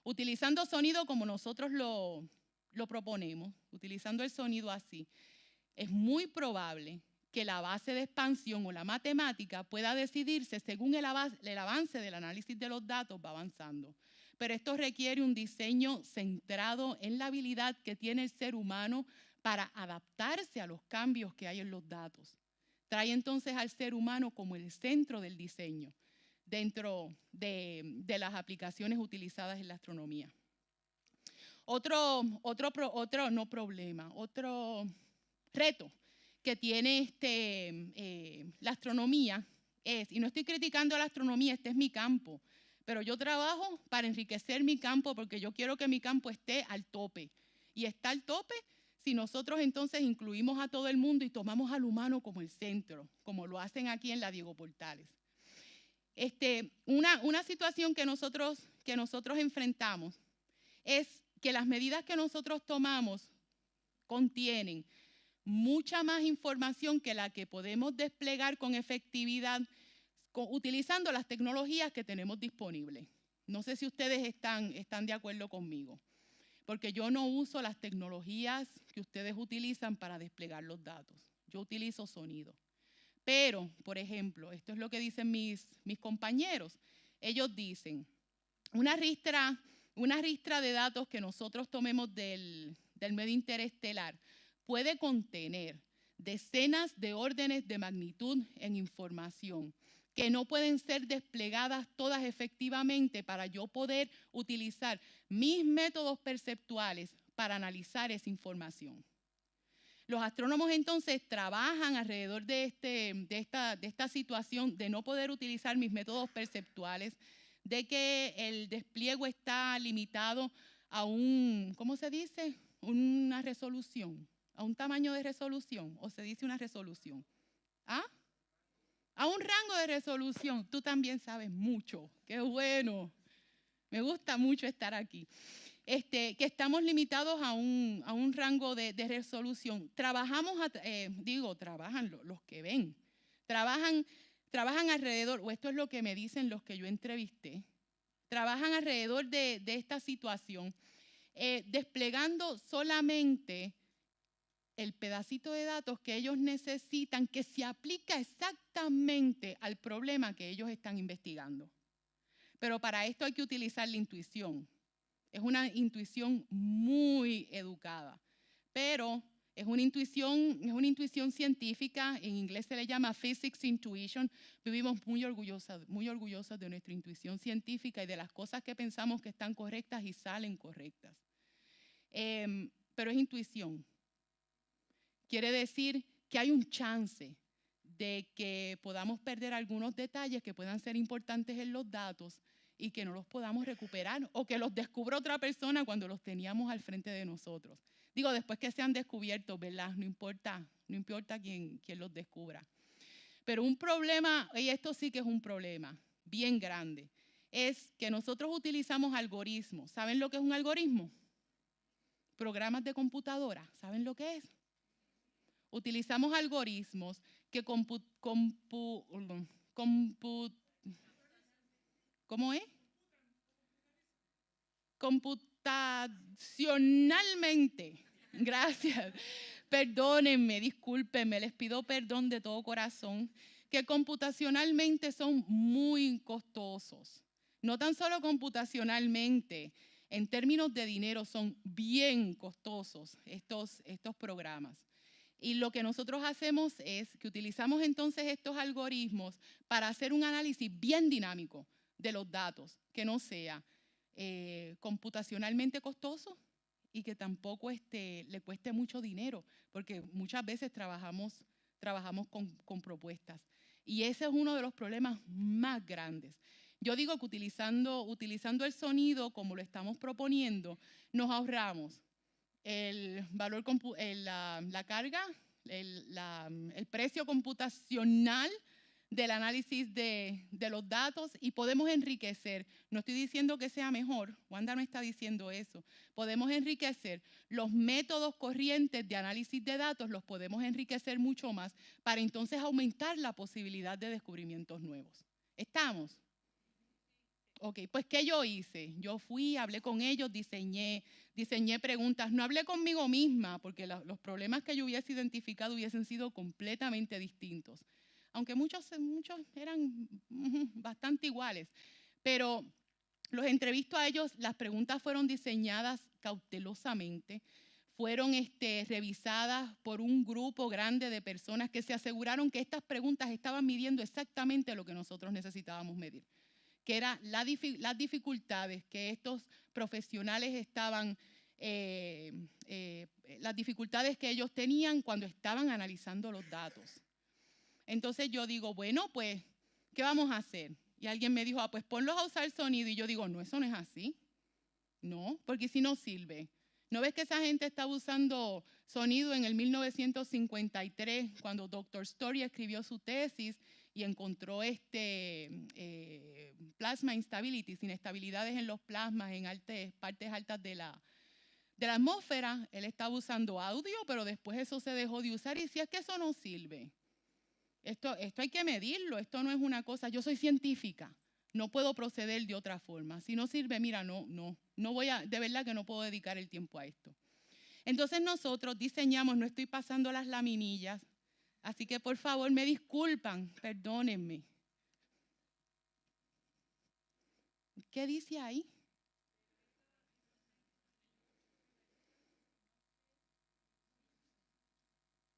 Utilizando sonido como nosotros lo proponemos, utilizando el sonido así, es muy probable que la base de expansión o la matemática pueda decidirse según el avance del análisis de los datos va avanzando. pero esto requiere un diseño centrado en la habilidad que tiene el ser humano para adaptarse a los cambios que hay en los datos. Trae entonces al ser humano como el centro del diseño dentro de las aplicaciones utilizadas en la astronomía. Otro reto que tiene la astronomía es, y no estoy criticando a la astronomía, este es mi campo, pero yo trabajo para enriquecer mi campo porque yo quiero que mi campo esté al tope. Y está al tope si nosotros entonces incluimos a todo el mundo y tomamos al humano como el centro, como lo hacen aquí en la Diego Portales. Una situación que nosotros enfrentamos es que las medidas que nosotros tomamos contienen mucha más información que la que podemos desplegar con efectividad utilizando las tecnologías que tenemos disponibles. No sé si ustedes están de acuerdo conmigo, porque yo no uso las tecnologías que ustedes utilizan para desplegar los datos. Yo utilizo sonido. Pero, por ejemplo, esto es lo que dicen mis compañeros. Ellos dicen, una ristra de datos que nosotros tomemos del medio interestelar puede contener decenas de órdenes de magnitud en información que no pueden ser desplegadas todas efectivamente para yo poder utilizar mis métodos perceptuales para analizar esa información. Los astrónomos entonces trabajan alrededor de esta situación de no poder utilizar mis métodos perceptuales, de que el despliegue está limitado a ¿cómo se dice? Una resolución, a un tamaño de resolución, o se dice una resolución. ¿Ah? A un rango de resolución. Tú también sabes mucho. Qué bueno. Me gusta mucho estar aquí. Que estamos limitados a un rango de resolución. Trabajan los que ven. Trabajan alrededor, o esto es lo que me dicen los que yo entrevisté, trabajan alrededor de esta situación, desplegando solamente el pedacito de datos que ellos necesitan, que se aplica exactamente al problema que ellos están investigando. Pero para esto hay que utilizar la intuición. Es una intuición muy educada, pero es una intuición científica. En inglés se le llama physics intuition. Vivimos muy orgullosas de nuestra intuición científica y de las cosas que pensamos que están correctas y salen correctas. Pero es intuición. Quiere decir que hay un chance de que podamos perder algunos detalles que puedan ser importantes en los datos y que no los podamos recuperar o que los descubra otra persona cuando los teníamos al frente de nosotros. Digo, después que sean descubiertos, ¿verdad? No importa quién los descubra. Pero un problema, y esto sí que es un problema bien grande, es que nosotros utilizamos algoritmos. ¿Saben lo que es un algoritmo? Programas de computadora. ¿Saben lo que es? Utilizamos algoritmos que ¿cómo es? Computacionalmente. Gracias. Perdónenme, discúlpenme, les pido perdón de todo corazón, que computacionalmente son muy costosos. No tan solo computacionalmente, en términos de dinero son bien costosos estos programas. Y lo que nosotros hacemos es que utilizamos entonces estos algoritmos para hacer un análisis bien dinámico de los datos, que no sea computacionalmente costoso y que tampoco le cueste mucho dinero, porque muchas veces trabajamos con propuestas. Y ese es uno de los problemas más grandes. Yo digo que utilizando el sonido como lo estamos proponiendo, nos ahorramos el valor, la carga, el precio computacional del análisis de los datos y podemos enriquecer. No estoy diciendo que sea mejor, Wanda no está diciendo eso. Podemos enriquecer los métodos corrientes de análisis de datos, los podemos enriquecer mucho más para entonces aumentar la posibilidad de descubrimientos nuevos. ¿Estamos? Ok, pues ¿qué yo hice? Yo fui, hablé con ellos, diseñé preguntas. No hablé conmigo misma porque los problemas que yo hubiese identificado hubiesen sido completamente distintos. Aunque muchos eran bastante iguales. Pero Los entrevisto a ellos, las preguntas fueron diseñadas cautelosamente, fueron revisadas por un grupo grande de personas que se aseguraron que estas preguntas estaban midiendo exactamente lo que nosotros necesitábamos medir, que eran las dificultades que estos profesionales estaban, las dificultades que ellos tenían cuando estaban analizando los datos. Entonces yo digo, bueno, pues, ¿qué vamos a hacer? Y alguien me dijo, pues ponlos a usar sonido. Y yo digo, no, eso no es así. No, porque si no sirve. ¿No ves que esa gente estaba usando sonido en el 1953 cuando Dr. Story escribió su tesis y encontró plasma instability, inestabilidades en los plasmas en partes altas de la atmósfera? Él estaba usando audio, pero después eso se dejó de usar. Y si es que eso no sirve, esto hay que medirlo, esto no es una cosa, yo soy científica, no puedo proceder de otra forma. Si no sirve, mira, no voy a, de verdad que no puedo dedicar el tiempo a esto. Entonces nosotros diseñamos, no estoy pasando las laminillas, así que por favor me disculpan, perdónenme. ¿Qué dice ahí?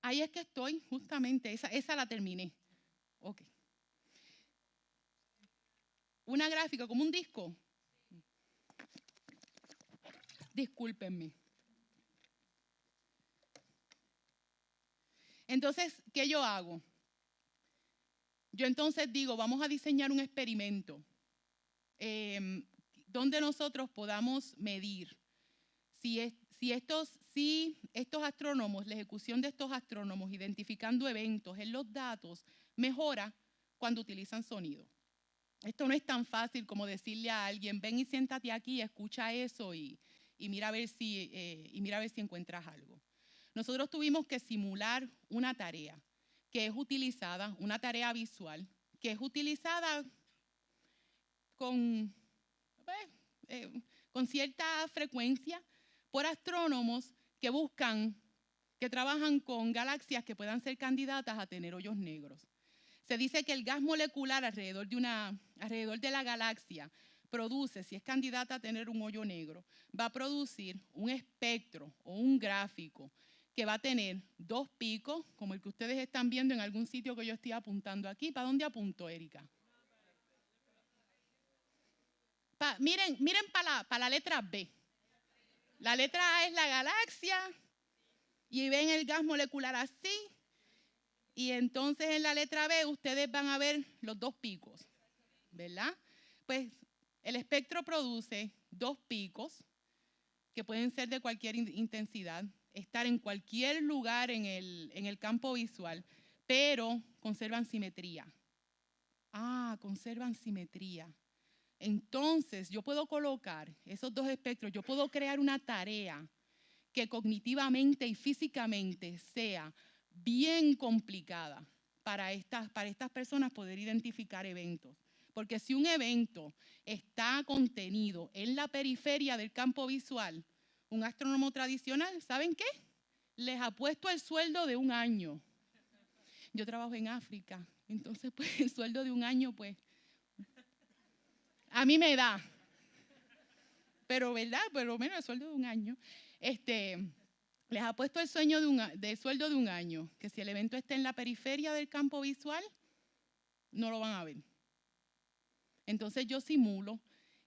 Ahí es que estoy, justamente, esa la terminé. Ok. Una gráfica, como un disco. Discúlpenme. Entonces, ¿qué yo hago? Yo entonces digo, vamos a diseñar un experimento donde nosotros podamos medir si estos astrónomos, la ejecución de estos astrónomos identificando eventos en los datos mejora cuando utilizan sonido. Esto no es tan fácil como decirle a alguien, ven y siéntate aquí, escucha eso y mira a ver si encuentras algo. Nosotros tuvimos que simular una tarea que es utilizada, una tarea visual, que es utilizada con cierta frecuencia por astrónomos que trabajan con galaxias que puedan ser candidatas a tener hoyos negros. Se dice que el gas molecular alrededor de la galaxia produce, si es candidata a tener un hoyo negro, va a producir un espectro o un gráfico que va a tener 2 picos, como el que ustedes están viendo en algún sitio que yo estoy apuntando aquí. ¿Para dónde apunto, Erika? Miren para la letra B. La letra A es la galaxia y ven el gas molecular así. Y entonces en la letra B ustedes van a ver los 2 picos, ¿verdad? Pues el espectro produce 2 picos que pueden ser de cualquier intensidad, estar en cualquier lugar en el campo visual, pero conservan simetría. Conservan simetría. Entonces yo puedo colocar esos 2 espectros, yo puedo crear una tarea que cognitivamente y físicamente sea bien complicada para estas personas poder identificar eventos. Porque si un evento está contenido en la periferia del campo visual, un astrónomo tradicional, ¿saben qué? Les ha puesto el sueldo de un año. Yo trabajo en África, entonces pues el sueldo de un año pues a mí me da. Pero ¿verdad? Pero menos el sueldo de un año. Les ha puesto el sueldo de un año, que si el evento está en la periferia del campo visual, no lo van a ver. Entonces yo simulo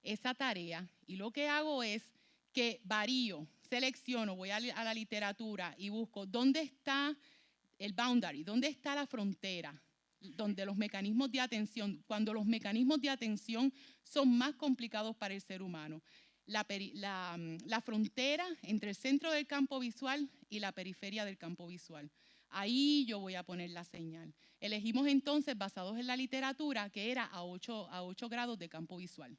esa tarea y lo que hago es que varío, selecciono, voy a la literatura y busco dónde está el boundary, dónde está la frontera, donde los mecanismos de atención, cuando los mecanismos de atención son más complicados para el ser humano. La frontera entre el centro del campo visual y la periferia del campo visual. Ahí yo voy a poner la señal. Elegimos entonces, basados en la literatura, que era a 8 grados de campo visual.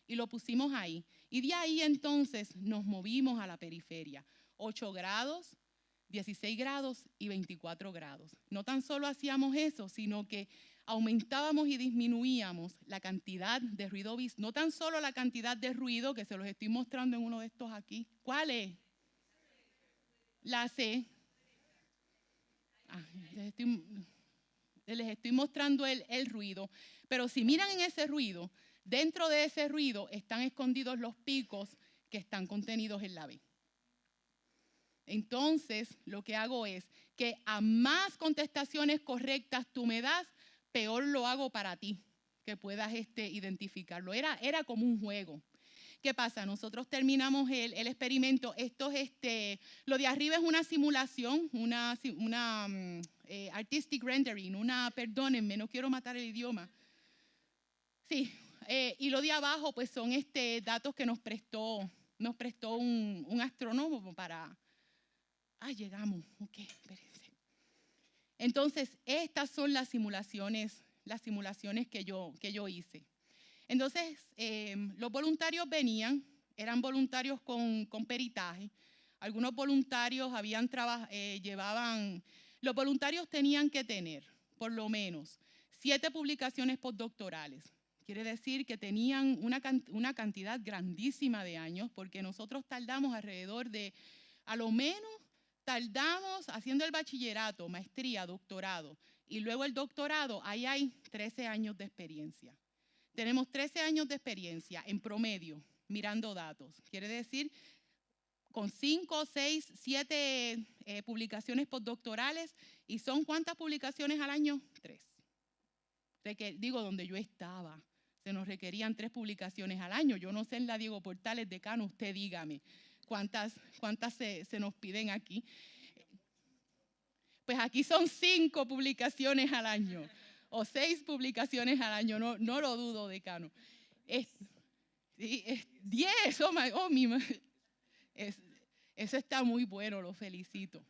Y lo pusimos ahí. Y de ahí entonces nos movimos a la periferia. 8 grados, 16 grados y 24 grados. No tan solo hacíamos eso, sino que aumentábamos y disminuíamos la cantidad de ruido, no tan solo la cantidad de ruido, que se los estoy mostrando en uno de estos aquí. ¿Cuál es? La C. Les estoy mostrando el ruido. Pero si miran en ese ruido, Dentro de ese ruido están escondidos los picos que están contenidos en la B. Entonces, lo que hago es que a más contestaciones correctas tú me das, peor lo hago para ti, que puedas identificarlo. Era como un juego. ¿Qué pasa? Nosotros terminamos el experimento. Lo de arriba es una simulación, una artistic rendering, perdónenme, no quiero matar el idioma. Sí, y lo de abajo pues son datos que nos prestó un astrónomo para... llegamos, ok, espérense. Entonces, estas son las simulaciones que yo hice. Entonces, los voluntarios eran voluntarios con peritaje. Algunos voluntarios los voluntarios tenían que tener por lo menos 7 publicaciones postdoctorales. Quiere decir que tenían una cantidad grandísima de años, porque nosotros tardamos alrededor de, a lo menos, tardamos haciendo el bachillerato, maestría, doctorado, y luego el doctorado, ahí hay 13 años de experiencia. Tenemos 13 años de experiencia en promedio, mirando datos. Quiere decir, con 5, 6, 7 publicaciones postdoctorales, ¿y son cuántas publicaciones al año? 3. Donde yo estaba, se nos requerían 3 publicaciones al año. Yo no sé en la Diego Portales, decano, usted dígame, ¿cuántas se nos piden aquí? Pues aquí son 5 publicaciones al año. O 6 publicaciones al año, no lo dudo, decano. 10, eso está muy bueno, lo felicito.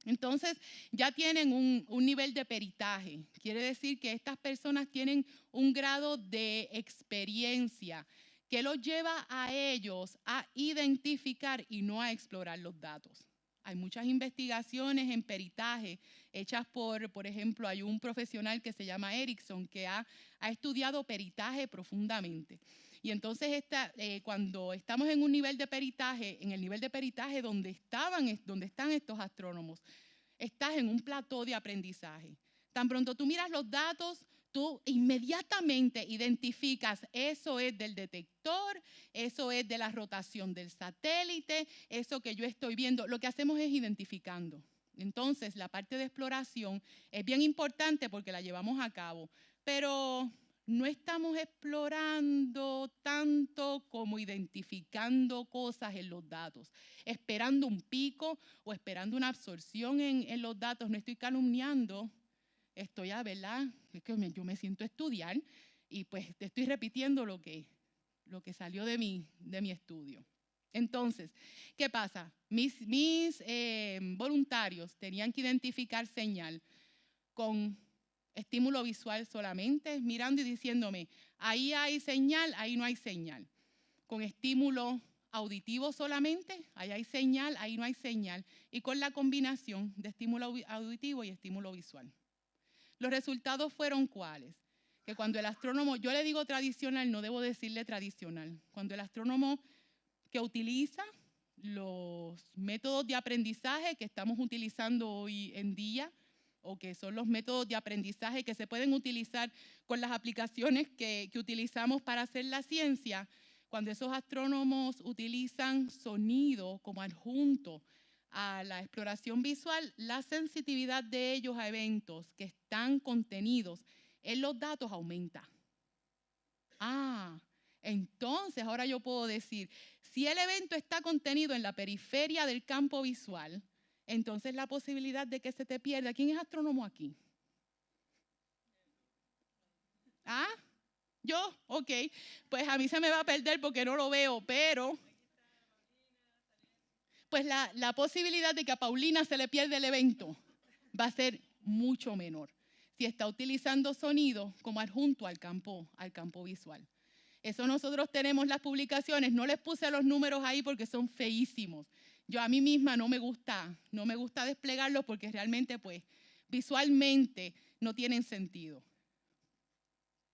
Entonces, ya tienen un nivel de peritaje. Quiere decir que estas personas tienen un grado de experiencia que los lleva a ellos a identificar y no a explorar los datos. Hay muchas investigaciones en peritaje hechas por ejemplo, hay un profesional que se llama Erickson que ha estudiado peritaje profundamente. Y entonces cuando estamos en un nivel de peritaje, en el nivel de peritaje donde están estos astrónomos, estás en un plató de aprendizaje. Tan pronto tú miras los datos, tú inmediatamente identificas, eso es del detector, eso es de la rotación del satélite, eso que yo estoy viendo. Lo que hacemos es identificando. Entonces, la parte de exploración es bien importante porque la llevamos a cabo, pero no estamos explorando tanto como identificando cosas en los datos, esperando un pico o esperando una absorción en los datos. No estoy calumniando. ¿Verdad? Es que yo me siento a estudiar y pues te estoy repitiendo lo que salió de mi estudio. Entonces, ¿qué pasa? Mis voluntarios tenían que identificar señal con estímulo visual solamente, mirando y diciéndome, ahí hay señal, ahí no hay señal. Con estímulo auditivo solamente, ahí hay señal, ahí no hay señal. Y con la combinación de estímulo auditivo y estímulo visual. Los resultados fueron ¿cuáles? Que cuando el astrónomo, yo le digo tradicional, no debo decirle tradicional. Cuando el astrónomo que utiliza los métodos de aprendizaje que estamos utilizando hoy en día, o que son los métodos de aprendizaje que se pueden utilizar con las aplicaciones que utilizamos para hacer la ciencia, cuando esos astrónomos utilizan sonido como adjunto a la exploración visual, la sensitividad de ellos a eventos que están contenidos en los datos aumenta. Entonces ahora yo puedo decir, si el evento está contenido en la periferia del campo visual, entonces la posibilidad de que se te pierda. ¿Quién es astrónomo aquí? ¿Yo? Ok. Pues a mí se me va a perder porque no lo veo, pero pues la posibilidad de que a Paulina se le pierda el evento va a ser mucho menor si está utilizando sonido como adjunto al campo visual. Eso nosotros tenemos las publicaciones, no les puse los números ahí porque son feísimos. Yo a mí misma no me gusta desplegarlos porque realmente pues visualmente no tienen sentido.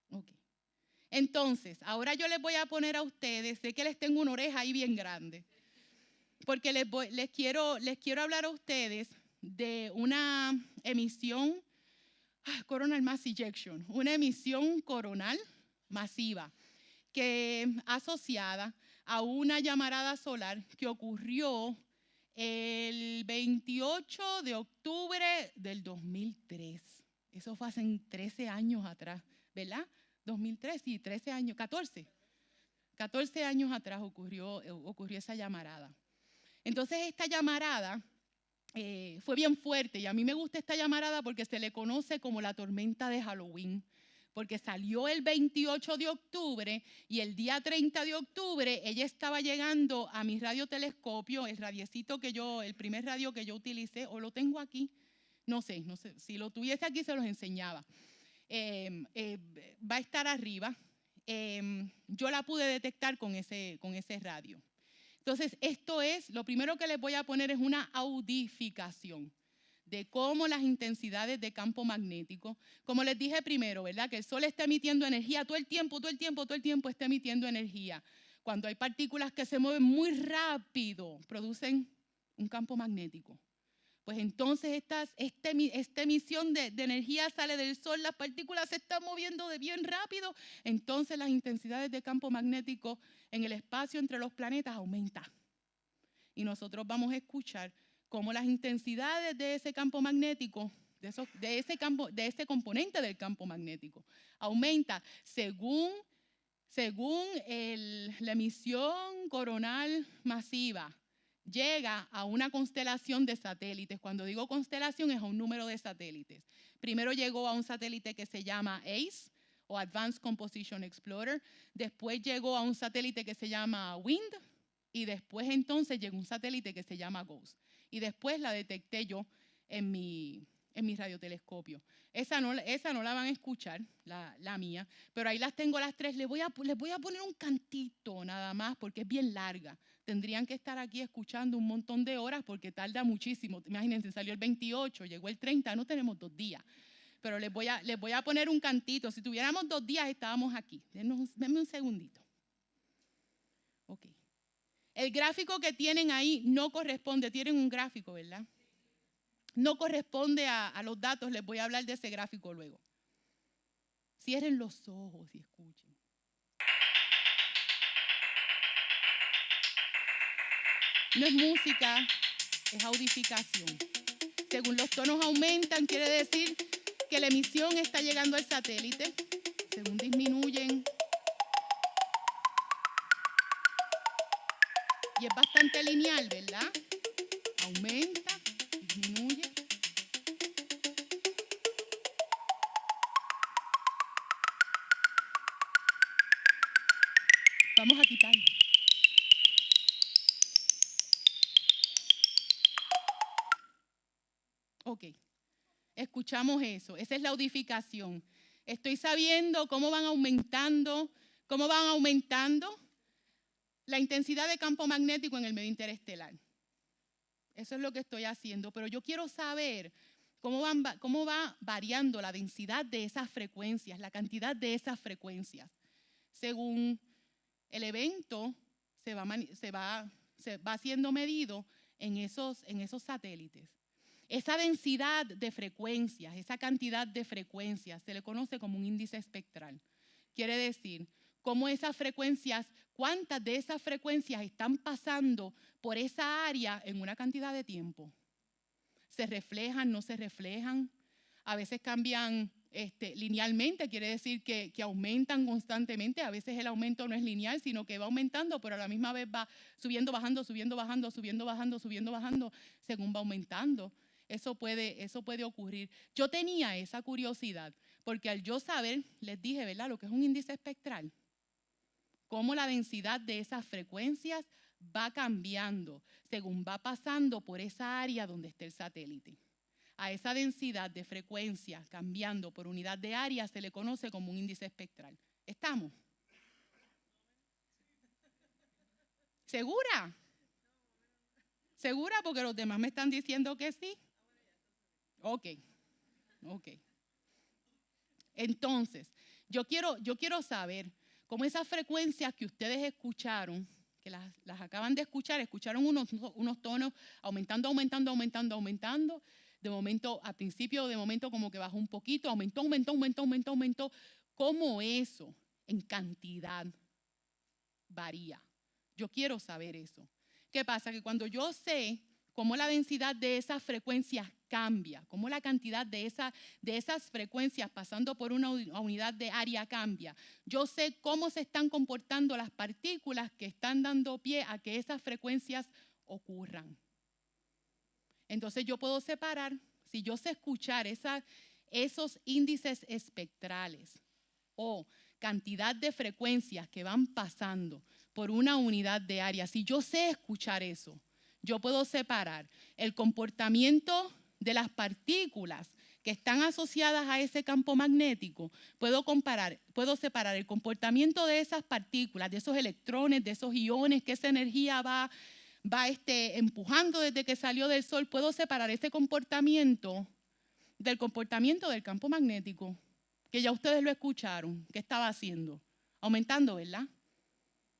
Okay. Entonces, ahora yo les voy a poner a ustedes, sé que les tengo una oreja ahí bien grande, porque les quiero hablar a ustedes de una emisión coronal mass ejection, una emisión coronal masiva. que asociada a una llamarada solar que ocurrió el 28 de octubre del 2003. Eso fue hace 13 años atrás, ¿verdad? 2003, sí, 13 años, 14. 14 años atrás ocurrió esa llamarada. Entonces, esta llamarada fue bien fuerte y a mí me gusta esta llamarada porque se le conoce como la tormenta de Halloween, porque salió el 28 de octubre y el día 30 de octubre ella estaba llegando a mi radiotelescopio, el primer radio que yo utilicé, o lo tengo aquí, no sé, si lo tuviese aquí se los enseñaba. Va a estar arriba. Yo la pude detectar con ese radio. Entonces, lo primero que les voy a poner es una audificación de cómo las intensidades de campo magnético, como les dije primero, ¿verdad? Que el Sol está emitiendo energía todo el tiempo está emitiendo energía. Cuando hay partículas que se mueven muy rápido, producen un campo magnético. Pues entonces esta emisión de energía sale del Sol, las partículas se están moviendo de bien rápido, entonces las intensidades de campo magnético en el espacio entre los planetas aumentan. Y nosotros vamos a escuchar cómo las intensidades de ese campo magnético, de ese componente del campo magnético, aumenta según la emisión coronal masiva. Llega a una constelación de satélites. Cuando digo constelación es a un número de satélites. Primero llegó a un satélite que se llama ACE, o Advanced Composition Explorer. Después llegó a un satélite que se llama WIND. Y después entonces llegó un satélite que se llama GOES. Y después la detecté yo en mi radiotelescopio. Esa no la van a escuchar, la mía, pero ahí las tengo las tres. Les voy a poner un cantito nada más porque es bien larga. Tendrían que estar aquí escuchando un montón de horas porque tarda muchísimo. Imagínense, salió el 28, llegó el 30, no tenemos 2 días. Pero les voy a poner un cantito. Si tuviéramos 2 días estábamos aquí. Denme un segundito. Ok. El gráfico que tienen ahí no corresponde. Tienen un gráfico, ¿verdad? No corresponde a los datos. Les voy a hablar de ese gráfico luego. Cierren los ojos y escuchen. No es música, es audificación. Según los tonos aumentan, quiere decir que la emisión está llegando al satélite. Según disminuyen, y es bastante lineal, ¿verdad? Aumenta, disminuye. Vamos a quitar. Ok, escuchamos eso. Esa es la audificación. Estoy sabiendo cómo van aumentando la intensidad de campo magnético en el medio interestelar. Eso es lo que estoy haciendo, pero yo quiero saber cómo va variando la densidad de esas frecuencias, la cantidad de esas frecuencias. Según el evento, se va siendo medido en esos satélites. Esa densidad de frecuencias, esa cantidad de frecuencias, se le conoce como un índice espectral. Quiere decir, cómo esas frecuencias, cuántas de esas frecuencias están pasando por esa área en una cantidad de tiempo. ¿Se reflejan, no se reflejan? A veces cambian linealmente, quiere decir que aumentan constantemente. A veces el aumento no es lineal, sino que va aumentando, pero a la misma vez va subiendo, bajando, subiendo, bajando, subiendo, bajando, subiendo, bajando, según va aumentando. Eso puede ocurrir. Yo tenía esa curiosidad, porque al yo saber, les dije, ¿verdad?, lo que es un índice espectral, cómo la densidad de esas frecuencias va cambiando según va pasando por esa área donde está el satélite. A esa densidad de frecuencias cambiando por unidad de área se le conoce como un índice espectral. ¿Estamos? ¿Segura? ¿Segura? Porque los demás me están diciendo que sí. Ok. Entonces, yo quiero saber cómo esas frecuencias que ustedes escucharon, que las acaban de escuchar, escucharon unos tonos aumentando. De momento, al principio, como que bajó un poquito, aumentó. ¿Cómo eso en cantidad varía. Yo quiero saber eso. ¿Qué pasa? Que cuando yo sé cómo la densidad de esas frecuencias cambia, cómo la cantidad de esas frecuencias pasando por una unidad de área cambia, yo sé cómo se están comportando las partículas que están dando pie a que esas frecuencias ocurran. Entonces yo puedo separar, si yo sé escuchar esos índices espectrales o cantidad de frecuencias que van pasando por una unidad de área, si yo sé escuchar eso, yo puedo separar el comportamiento de las partículas que están asociadas a ese campo magnético, puedo separar el comportamiento de esas partículas, de esos electrones, de esos iones, que esa energía va empujando desde que salió del Sol. Puedo separar ese comportamiento del comportamiento del campo magnético, que ya ustedes lo escucharon, que estaba haciendo, aumentando, ¿verdad?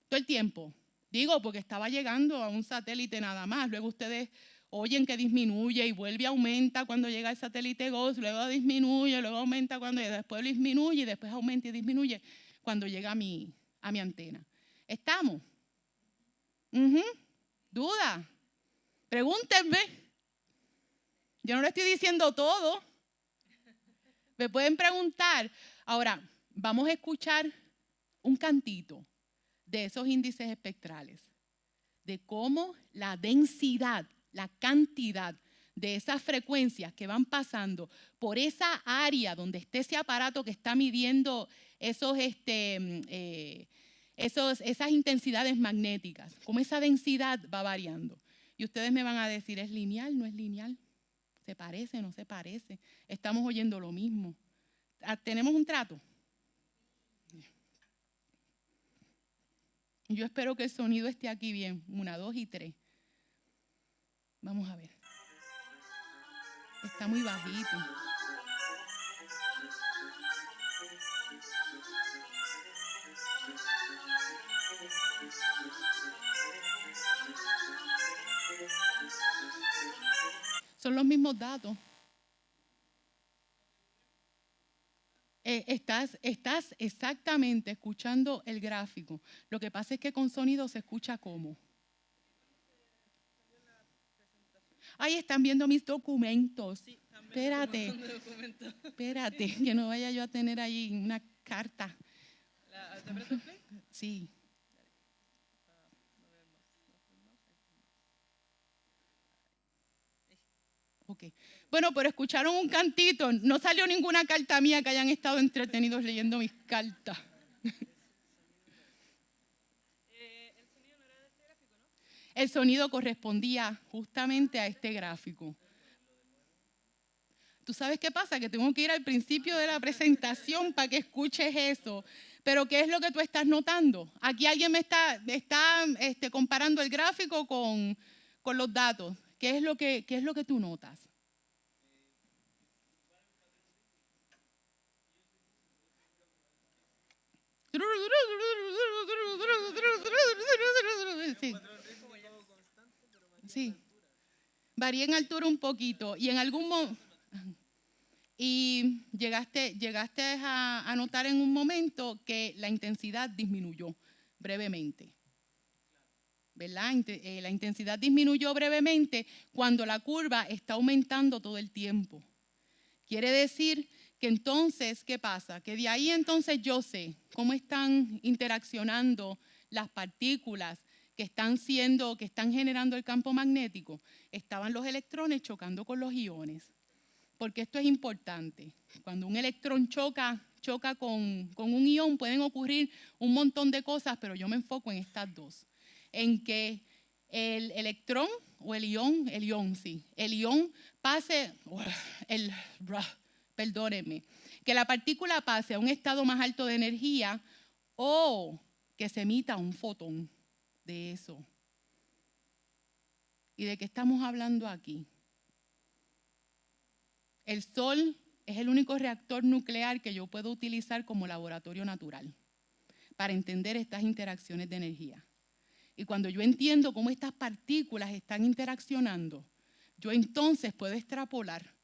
Todo el tiempo. Digo, porque estaba llegando a un satélite nada más. Luego ustedes oyen que disminuye y vuelve a aumenta cuando llega el satélite GOES, luego disminuye, luego aumenta después disminuye y después aumenta y disminuye cuando llega a mi antena. ¿Estamos? ¿Duda? Pregúntenme. Yo no le estoy diciendo todo. Me pueden preguntar. Ahora, vamos a escuchar un cantito de esos índices espectrales, de cómo la densidad, la cantidad de esas frecuencias que van pasando por esa área donde esté ese aparato que está midiendo esas intensidades magnéticas, cómo esa densidad va variando. Y ustedes me van a decir, ¿es lineal? ¿No es lineal? ¿Se parece? ¿No se parece? Estamos oyendo lo mismo. ¿Tenemos un trato? Yo espero que el sonido esté aquí bien. 1, 2 y 3. Vamos a ver. Está muy bajito. Son los mismos datos. Estás exactamente escuchando el gráfico. Lo que pasa es que con sonido se escucha como. Ahí están viendo mis documentos. Sí, Espérate, espérate, que no vaya yo a tener ahí una carta. ¿Te apretas play? Sí. Ok. Bueno, pero escucharon un cantito. No salió ninguna carta mía que hayan estado entretenidos leyendo mis cartas. El sonido no era de este gráfico, ¿no? El sonido correspondía justamente a este gráfico. ¿Tú sabes qué pasa? Que tengo que ir al principio de la presentación para que escuches eso. Pero ¿qué es lo que tú estás notando? Aquí alguien me está comparando el gráfico con los datos. ¿Qué es lo que tú notas? Sí. Sí. Varía en altura un poquito y en algún momento. Y llegaste a notar en un momento que la intensidad disminuyó brevemente. ¿Verdad? La intensidad disminuyó brevemente cuando la curva está aumentando todo el tiempo. Quiere decir que entonces, ¿qué pasa? Que de ahí entonces yo sé cómo están interaccionando las partículas que están generando el campo magnético. Estaban los electrones chocando con los iones. Porque esto es importante. Cuando un electrón choca con un ion, pueden ocurrir un montón de cosas, pero yo me enfoco en estas dos. En que el electrón o el ion pase, perdónenme, que la partícula pase a un estado más alto de energía o que se emita un fotón de eso. ¿Y de qué estamos hablando aquí? El Sol es el único reactor nuclear que yo puedo utilizar como laboratorio natural para entender estas interacciones de energía. Y cuando yo entiendo cómo estas partículas están interaccionando, yo entonces puedo extrapolar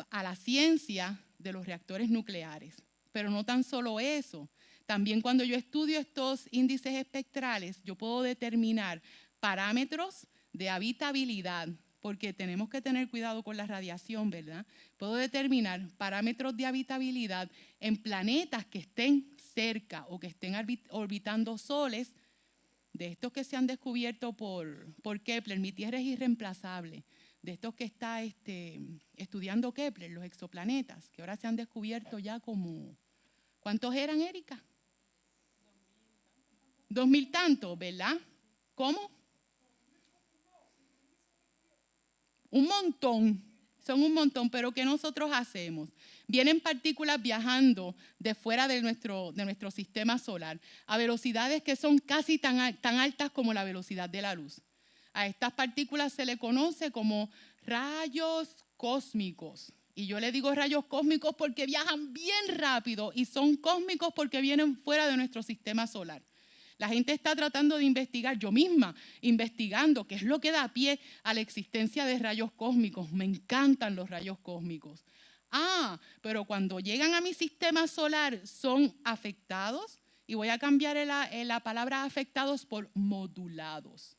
a la ciencia de los reactores nucleares. Pero no tan solo eso, También cuando yo estudio estos índices espectrales, yo puedo determinar parámetros de habitabilidad, porque tenemos que tener cuidado con la radiación, ¿verdad? Puedo determinar parámetros de habitabilidad en planetas que estén cerca o que estén orbitando soles, de estos que se han descubierto por Kepler. Mi Tierra es irreemplazable. De estos que está estudiando Kepler, los exoplanetas, que ahora se han descubierto ya como... ¿Cuántos eran, Erika? 2000 tantos, ¿verdad? ¿Cómo? Un montón, son un montón, pero ¿qué nosotros hacemos? Vienen partículas viajando de fuera de nuestro sistema solar a velocidades que son casi tan altas como la velocidad de la luz. A estas partículas se le conoce como rayos cósmicos. Y yo le digo rayos cósmicos porque viajan bien rápido y son cósmicos porque vienen fuera de nuestro sistema solar. La gente está tratando de investigar, yo misma investigando qué es lo que da pie a la existencia de rayos cósmicos. Me encantan los rayos cósmicos. Pero cuando llegan a mi sistema solar son afectados, y voy a cambiar la palabra afectados por modulados.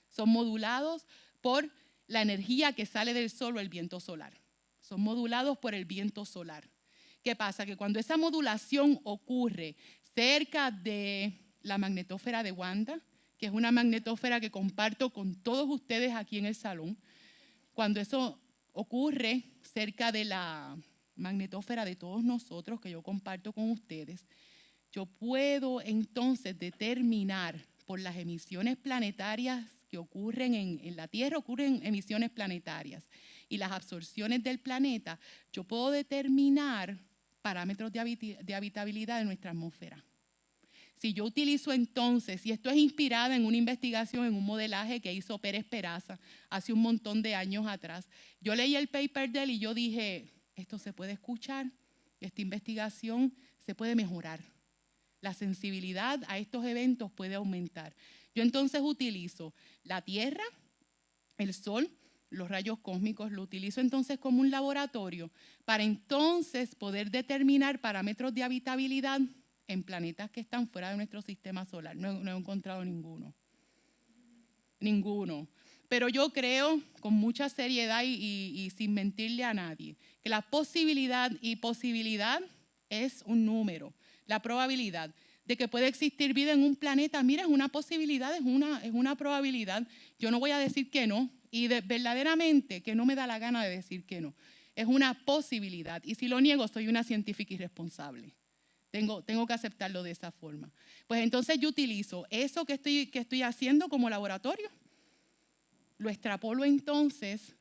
Son modulados por la energía que sale del sol o el viento solar. Son modulados por el viento solar. ¿Qué pasa? Que cuando esa modulación ocurre cerca de la magnetósfera de Wanda, que es una magnetósfera que comparto con todos ustedes aquí en el salón, cuando eso ocurre cerca de la magnetósfera de todos nosotros que yo comparto con ustedes, yo puedo entonces determinar por las emisiones planetarias que ocurren en la Tierra, ocurren emisiones planetarias y las absorciones del planeta, yo puedo determinar parámetros de habitabilidad de nuestra atmósfera. Si yo utilizo entonces, y esto es inspirado en una investigación, en un modelaje que hizo Pérez Peraza hace un montón de años atrás, yo leí el paper de él y yo dije, esto se puede escuchar, esta investigación se puede mejorar. La sensibilidad a estos eventos puede aumentar. Yo entonces utilizo la Tierra, el Sol, los rayos cósmicos, lo utilizo entonces como un laboratorio para entonces poder determinar parámetros de habitabilidad en planetas que están fuera de nuestro sistema solar. No he encontrado ninguno. Ninguno. Pero yo creo con mucha seriedad y sin mentirle a nadie que la posibilidad es un número. La probabilidad de que pueda existir vida en un planeta, mira, es una posibilidad, es una probabilidad. Yo no voy a decir que no, y verdaderamente que no me da la gana de decir que no. Es una posibilidad, y si lo niego soy una científica irresponsable. Tengo que aceptarlo de esa forma. Pues entonces yo utilizo eso que estoy haciendo como laboratorio, lo extrapolo entonces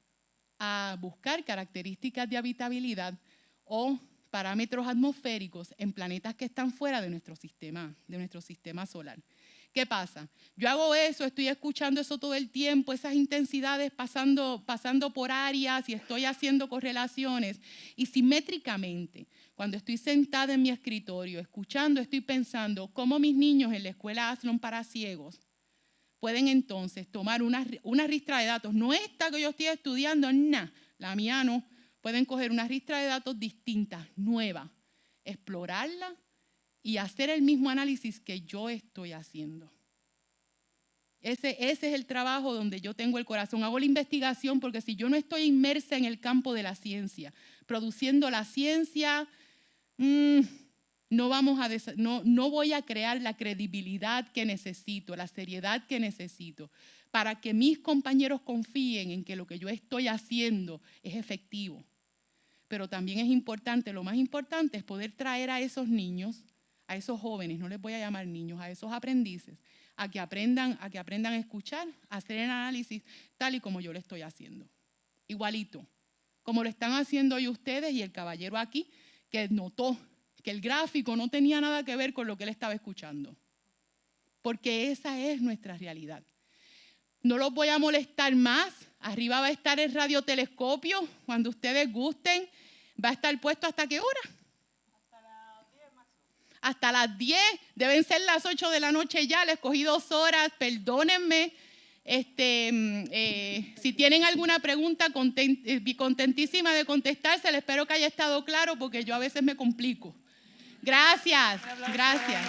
a buscar características de habitabilidad o parámetros atmosféricos en planetas que están fuera de nuestro sistema solar. ¿Qué pasa? Yo hago eso, estoy escuchando eso todo el tiempo, esas intensidades pasando por áreas y estoy haciendo correlaciones. Y simétricamente, cuando estoy sentada en mi escritorio, escuchando, estoy pensando cómo mis niños en la escuela Aslon para ciegos pueden entonces tomar una ristra de datos, no esta que yo estoy estudiando, la mía no. Pueden coger una ristra de datos distintas, nueva, explorarla y hacer el mismo análisis que yo estoy haciendo. Ese es el trabajo donde yo tengo el corazón. Hago la investigación porque si yo no estoy inmersa en el campo de la ciencia, produciendo la ciencia, no voy a crear la credibilidad que necesito, la seriedad que necesito para que mis compañeros confíen en que lo que yo estoy haciendo es efectivo. Pero también es importante, lo más importante es poder traer a esos niños, a esos jóvenes, no les voy a llamar niños, a esos aprendices, a que aprendan a escuchar, a hacer el análisis tal y como yo lo estoy haciendo. Igualito, como lo están haciendo hoy ustedes y el caballero aquí, que notó que el gráfico no tenía nada que ver con lo que él estaba escuchando. Porque esa es nuestra realidad. No los voy a molestar más. Arriba va a estar el radiotelescopio, cuando ustedes gusten. ¿Va a estar puesto hasta qué hora? Hasta las 10 máximo. Hasta las 10. Deben ser las 8 de la noche ya. Les cogí 2 horas. Perdónenme. Si tienen alguna pregunta, contentísima de contestársela. Espero que haya estado claro porque yo a veces me complico. Gracias, Un aplauso. gracias.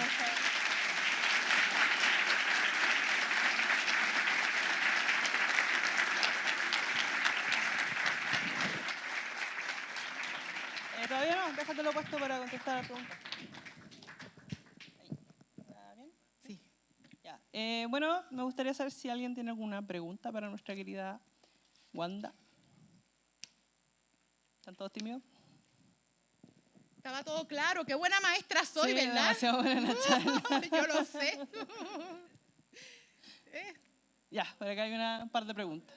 Todavía no, déjatelo puesto para contestar la pregunta. Ahí. ¿Está bien? Sí. Ya. Bueno, me gustaría saber si alguien tiene alguna pregunta para nuestra querida Wanda. ¿Están todos tímidos? Estaba todo claro. Qué buena maestra soy, Sí, ¿verdad? demasiado buena la charla. Yo lo sé. Ya, por acá hay un par de preguntas.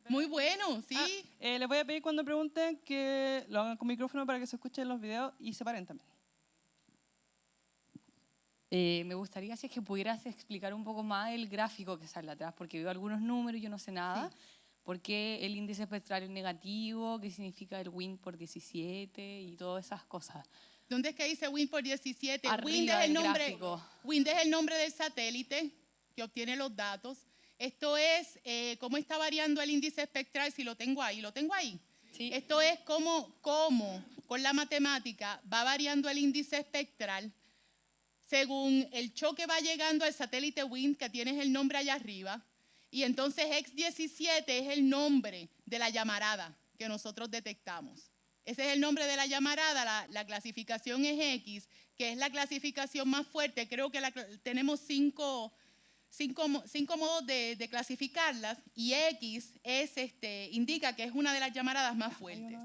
Muy bueno, sí. Les voy a pedir cuando pregunten que lo hagan con micrófono para que se escuchen los videos y se paren también. Me gustaría si es que pudieras explicar un poco más el gráfico que sale atrás, porque veo algunos números y yo no sé nada. Sí. ¿Por qué el índice espectral es negativo? ¿Qué significa el WIN por 17? Y todas esas cosas. ¿Dónde es que dice WIND por 17? WIND Arriba es el del nombre. gráfico. WIND es el nombre del satélite que obtiene los datos. Esto es cómo está variando el índice espectral, si lo tengo ahí. ¿Lo tengo ahí? Sí. Esto es cómo con la matemática va variando el índice espectral según el choque va llegando al satélite WIND, que tienes el nombre allá arriba. Y entonces X17 es el nombre de la llamarada que nosotros detectamos. Ese es el nombre de la llamarada, la clasificación es X, que es la clasificación más fuerte. Creo que tenemos cinco modos de clasificarlas y X indica que es una de las llamaradas más fuertes.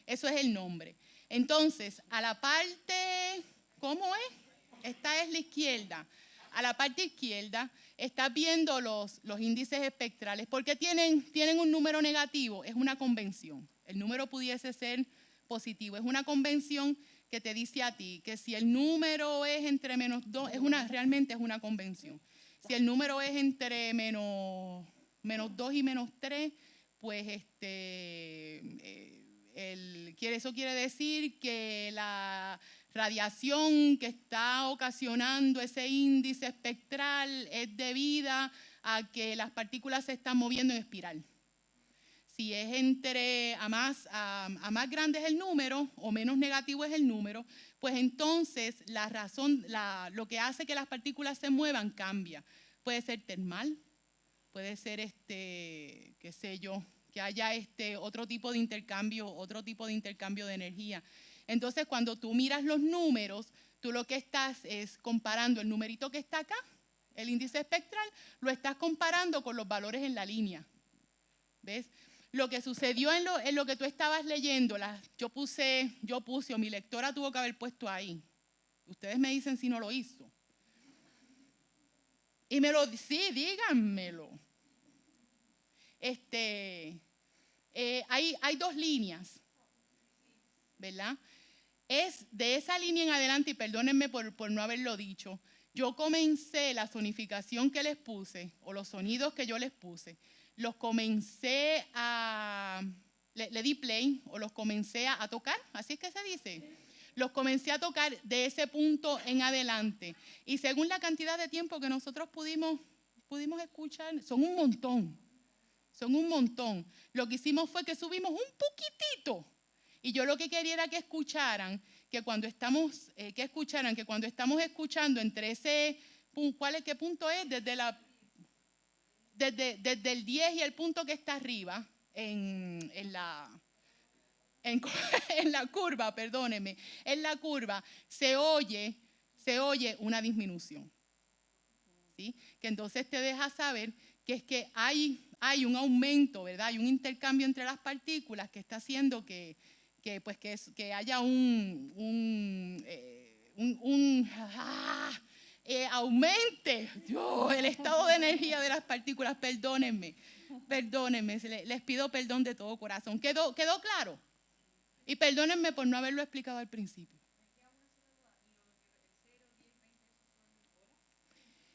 Eso es el nombre. Entonces, a la parte, ¿cómo es? Esta es la izquierda. A la parte izquierda estás viendo los índices espectrales. ¿Por qué tienen un número negativo? Es una convención. El número pudiese ser positivo. Es una convención que te dice a ti que si el número es entre -2, realmente es una convención. Si el número es entre menos 2 y -3, pues eso quiere decir que la radiación que está ocasionando ese índice espectral es debida a que las partículas se están moviendo en espiral. Si es a más grande es el número o menos negativo es el número, pues entonces lo que hace que las partículas se muevan cambia. Puede ser termal, puede ser qué sé yo, que haya otro tipo de intercambio de energía. Entonces, cuando tú miras los números, tú lo que estás es comparando el numerito que está acá, el índice espectral, lo estás comparando con los valores en la línea. ¿Ves? Lo que sucedió en lo que tú estabas leyendo, yo puse, o mi lectora tuvo que haber puesto ahí. Ustedes me dicen si no lo hizo. Y sí, díganmelo. Hay dos líneas, ¿verdad? Es de esa línea en adelante, y perdónenme por no haberlo dicho, yo comencé la sonificación que les puse, o los sonidos que yo les puse, los comencé le di play, o los comencé a tocar, así es que se dice. Los comencé a tocar de ese punto en adelante. Y según la cantidad de tiempo que nosotros pudimos escuchar, son un montón. Lo que hicimos fue que subimos un poquitito. Y yo lo que quería era que escucharan que cuando estamos escuchando entre ese, ¿qué punto es? Desde el 10 y el punto que está arriba, en la curva, perdóneme, en la curva se oye una disminución. ¿Sí? Que entonces te deja saber que es que hay un aumento, ¿verdad? Hay un intercambio entre las partículas que está haciendo que haya aumente el estado de energía de las partículas. Perdónenme, les pido perdón de todo corazón. ¿Quedó claro? Y perdónenme por no haberlo explicado al principio.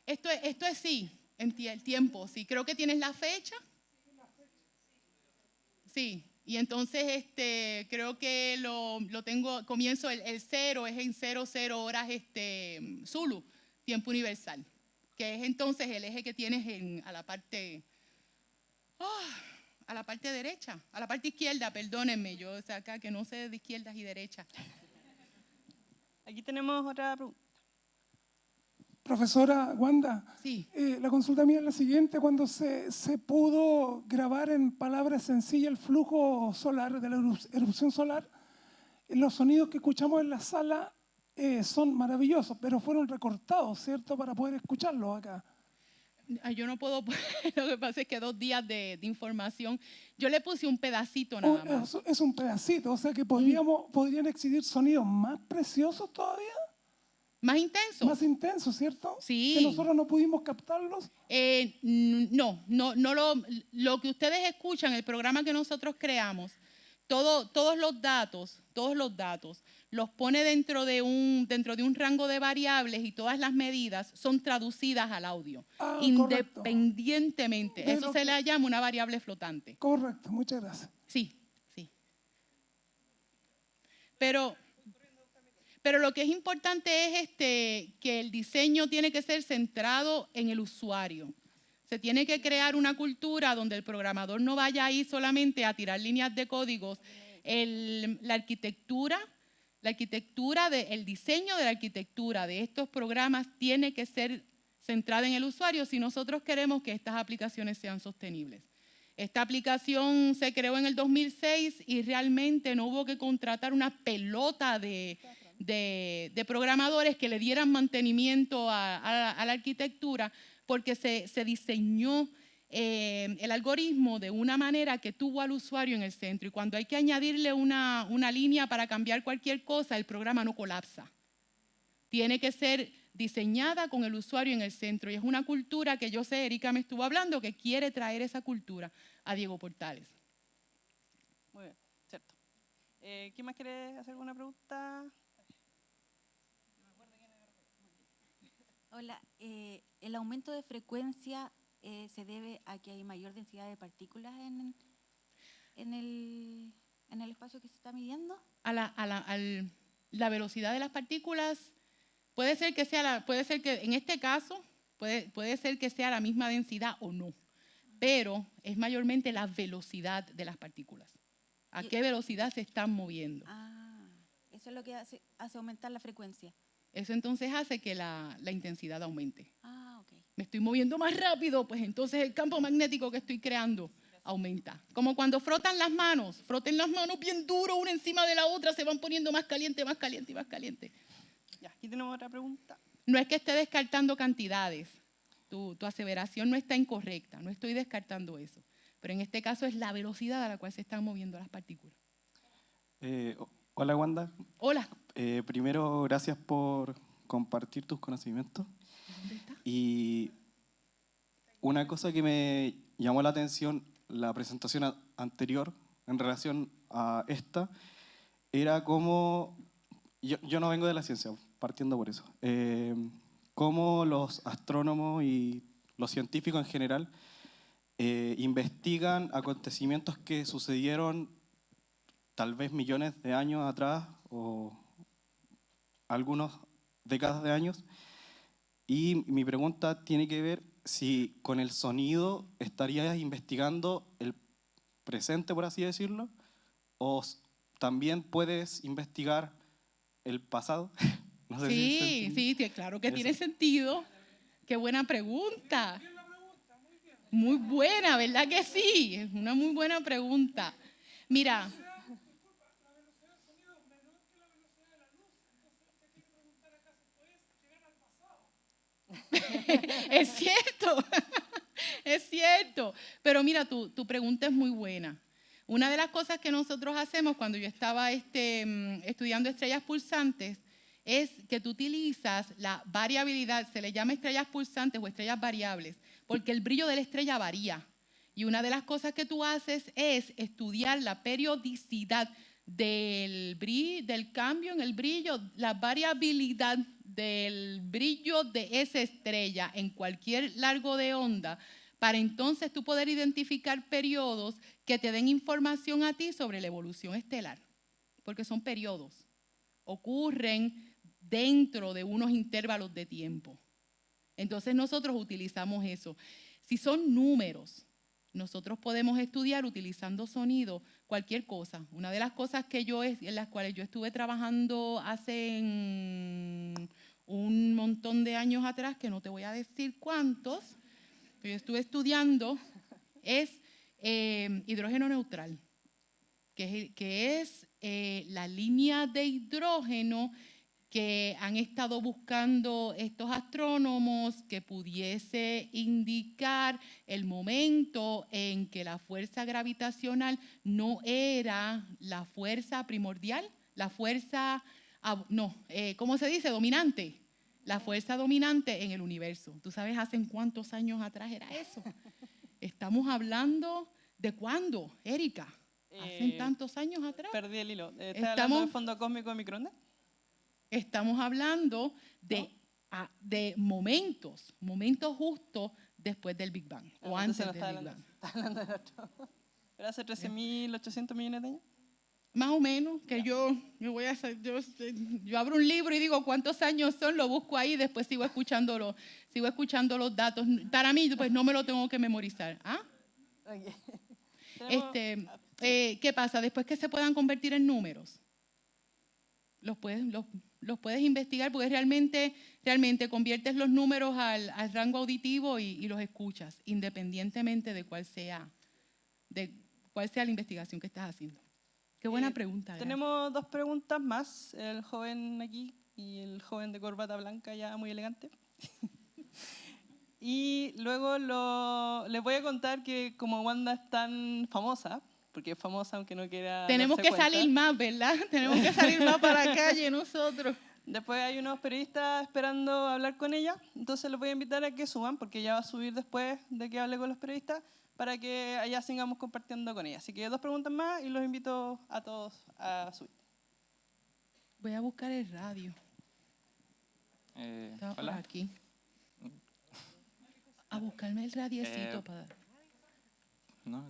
Esto es sí, el tiempo, sí. Creo que tienes la fecha. Sí, y entonces creo que lo tengo, comienzo el 0, es en 00 horas Zulu, tiempo universal, que es entonces el eje que tienes a la parte derecha, a la parte izquierda, perdónenme, yo acá que no sé de izquierdas y derechas. Aquí tenemos otra pregunta. Profesora Wanda, Sí. la consulta mía es la siguiente. Cuando se pudo grabar en palabras sencillas el flujo solar, de la erupción solar, los sonidos que escuchamos en la sala son maravillosos, pero fueron recortados, ¿cierto?, para poder escucharlos acá. Yo no puedo, lo que pasa es que 2 días de información, yo le puse un pedacito nada más. Es un pedacito, o sea que podrían existir sonidos más preciosos todavía, ¿Más intenso? más intensos, ¿cierto? Sí. Que nosotros no pudimos captarlos. No, lo que ustedes escuchan, el programa que nosotros creamos, todos los datos, los pone dentro de un rango de variables y todas las medidas son traducidas al audio, Correcto. independientemente. De Eso lo se que- le llama una variable flotante. Correcto, muchas gracias. Sí. Pero lo que es importante es que el diseño tiene que ser centrado en el usuario. Se tiene que crear una cultura donde el programador no vaya ahí solamente a tirar líneas de códigos. El diseño de la arquitectura de estos programas tiene que ser centrada en el usuario si nosotros queremos que estas aplicaciones sean sostenibles. Esta aplicación se creó en el 2006 y realmente no hubo que contratar una pelota de programadores que le dieran mantenimiento a la arquitectura, porque se diseñó el algoritmo de una manera que tuvo al usuario en el centro. Y cuando hay que añadirle una línea para cambiar cualquier cosa, el programa no colapsa. Tiene que ser diseñada con el usuario en el centro. Y es una cultura que yo sé, Erika me estuvo hablando, que quiere traer esa cultura a Diego Portales. Muy bien, cierto. ¿Quién más quiere hacer alguna pregunta? Hola, ¿el aumento de frecuencia se debe a que hay mayor densidad de partículas en el espacio que se está midiendo? La velocidad de las partículas puede ser que en este caso puede ser que sea la misma densidad o no, pero es mayormente la velocidad de las partículas. ¿A qué velocidad se están moviendo? Eso es lo que hace aumentar la frecuencia. Eso entonces hace que la intensidad aumente. Ok. Me estoy moviendo más rápido, pues entonces el campo magnético que estoy creando aumenta. Como cuando froten las manos bien duro una encima de la otra, se van poniendo más caliente y más caliente. Ya, aquí tenemos otra pregunta. No es que esté descartando cantidades, tu aseveración no está incorrecta, no estoy descartando eso, pero en este caso es la velocidad a la cual se están moviendo las partículas. Hola, Wanda. Hola. Primero, gracias por compartir tus conocimientos. ¿Dónde está? Y una cosa que me llamó la atención, la presentación anterior en relación a esta, era cómo, yo no vengo de la ciencia, partiendo por eso, cómo los astrónomos y los científicos en general investigan acontecimientos que sucedieron tal vez millones de años atrás o algunas décadas de años. Y mi pregunta tiene que ver si con el sonido estarías investigando el presente, por así decirlo, o también puedes investigar el pasado. No sé si se entiende. Sí, claro que Eso. tiene sentido. Qué buena pregunta. Muy buena, ¿verdad que sí? Es una muy buena pregunta. Mira. Es cierto, es cierto. Pero mira, tu pregunta es muy buena. Una de las cosas que nosotros hacemos cuando yo estaba estudiando estrellas pulsantes es que tú utilizas la variabilidad, se le llama estrellas pulsantes o estrellas variables, porque el brillo de la estrella varía. Y una de las cosas que tú haces es estudiar la periodicidad del cambio en el brillo, la variabilidad del brillo de esa estrella en cualquier largo de onda, para entonces tú poder identificar periodos que te den información a ti sobre la evolución estelar, porque son periodos, ocurren dentro de unos intervalos de tiempo. Entonces nosotros utilizamos eso. Si son números Nosotros podemos estudiar utilizando sonido cualquier cosa. Una de las cosas en las cuales yo estuve trabajando hace un montón de años atrás, que no te voy a decir cuántos, que yo estuve estudiando, es hidrógeno neutral, que es la línea de hidrógeno que han estado buscando estos astrónomos que pudiese indicar el momento en que la fuerza gravitacional no era la fuerza primordial, la fuerza, ¿cómo se dice? Dominante. La fuerza dominante en el universo. ¿Tú sabes hace cuántos años atrás era eso? Estamos hablando ¿de cuándo, Erika? ¿Hace tantos años atrás? Perdí el hilo. ¿Estás hablando del fondo cósmico de microondas? Estamos hablando de momentos justo después del Big Bang o antes del Big Bang. Está hablando de otro. ¿Pero hace 13.800 millones de años? Más o menos, que yo abro un libro y digo cuántos años son, lo busco ahí, después sigo escuchando los datos. Para mí, pues no me lo tengo que memorizar. ¿Ah? Okay. ¿Qué pasa? Después que se puedan convertir en números, los puedes investigar porque realmente conviertes los números al rango auditivo y los escuchas, independientemente de cuál sea la investigación que estás haciendo. Qué buena pregunta. Tenemos dos preguntas más, el joven aquí y el joven de corbata blanca ya muy elegante. Y luego les voy a contar que como Wanda es tan famosa, porque es famosa aunque no quiera tenemos que salir más, ¿verdad? Tenemos que salir más para la calle nosotros. Después hay unos periodistas esperando hablar con ella, entonces los voy a invitar a que suban, porque ella va a subir después de que hable con los periodistas, para que allá sigamos compartiendo con ella. Así que dos preguntas más y los invito a todos a subir. Voy a buscar el radio. Estaba por hola. aquí. A buscarme el radiecito para... No,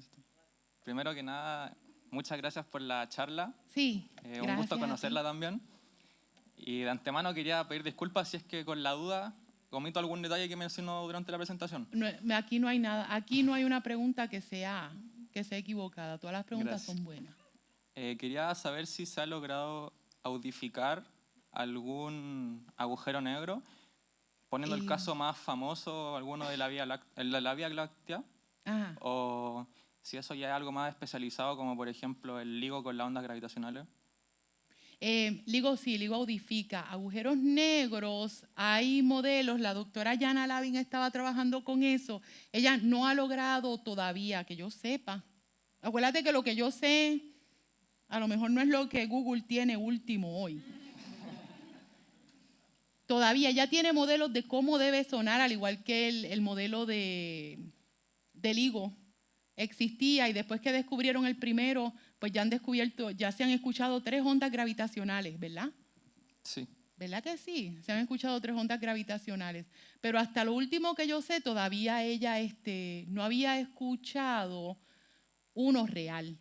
primero que nada, muchas gracias por la charla. Sí, un gusto conocerla también. Y de antemano quería pedir disculpas si es que con la duda omito algún detalle que mencionó durante la presentación. No, aquí no hay nada. Aquí no hay una pregunta que sea equivocada. Todas las preguntas son buenas. Quería saber si se ha logrado audificar algún agujero negro, poniendo el caso más famoso, alguno de la Vía Láctea, o si eso ya es algo más especializado, como por ejemplo el LIGO con las ondas gravitacionales. LIGO audifica. Agujeros negros, hay modelos, la doctora Jana Lavin estaba trabajando con eso. Ella no ha logrado todavía, que yo sepa. Acuérdate que lo que yo sé, a lo mejor no es lo que Google tiene último hoy. Todavía ya tiene modelos de cómo debe sonar, al igual que el modelo de LIGO existía, y después que descubrieron el primero, pues ya se han escuchado 3 ondas gravitacionales, ¿verdad? Sí. ¿Verdad que sí? Se han escuchado 3 ondas gravitacionales. Pero hasta lo último que yo sé, todavía ella no había escuchado uno real.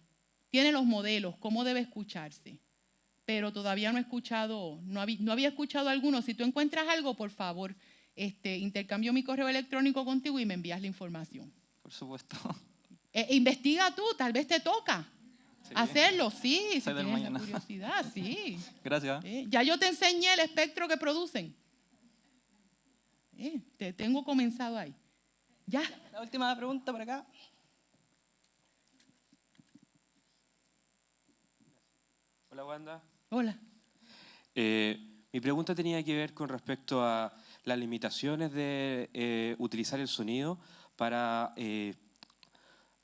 Tiene los modelos, cómo debe escucharse. Pero todavía no había escuchado alguno. Si tú encuentras algo, por favor, intercambio mi correo electrónico contigo y me envías la información. Por supuesto. Investiga tú, tal vez te toca. Sí. Hacerlo, sí, si del tienes mañana. la curiosidad, sí. Gracias. Ya yo te enseñé el espectro que producen. Te tengo comenzado ahí. Ya. La última pregunta por acá. Hola, Wanda. Hola. Mi pregunta tenía que ver con respecto a las limitaciones de utilizar el sonido para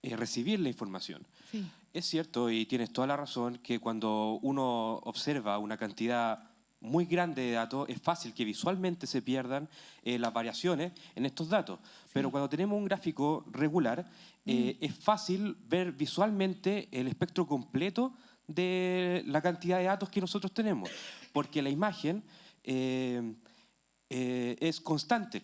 recibir la información. Sí. Es cierto, y tienes toda la razón, que cuando uno observa una cantidad muy grande de datos, es fácil que visualmente se pierdan las variaciones en estos datos. Sí. Pero cuando tenemos un gráfico regular, es fácil ver visualmente el espectro completo de la cantidad de datos que nosotros tenemos, porque la imagen es constante.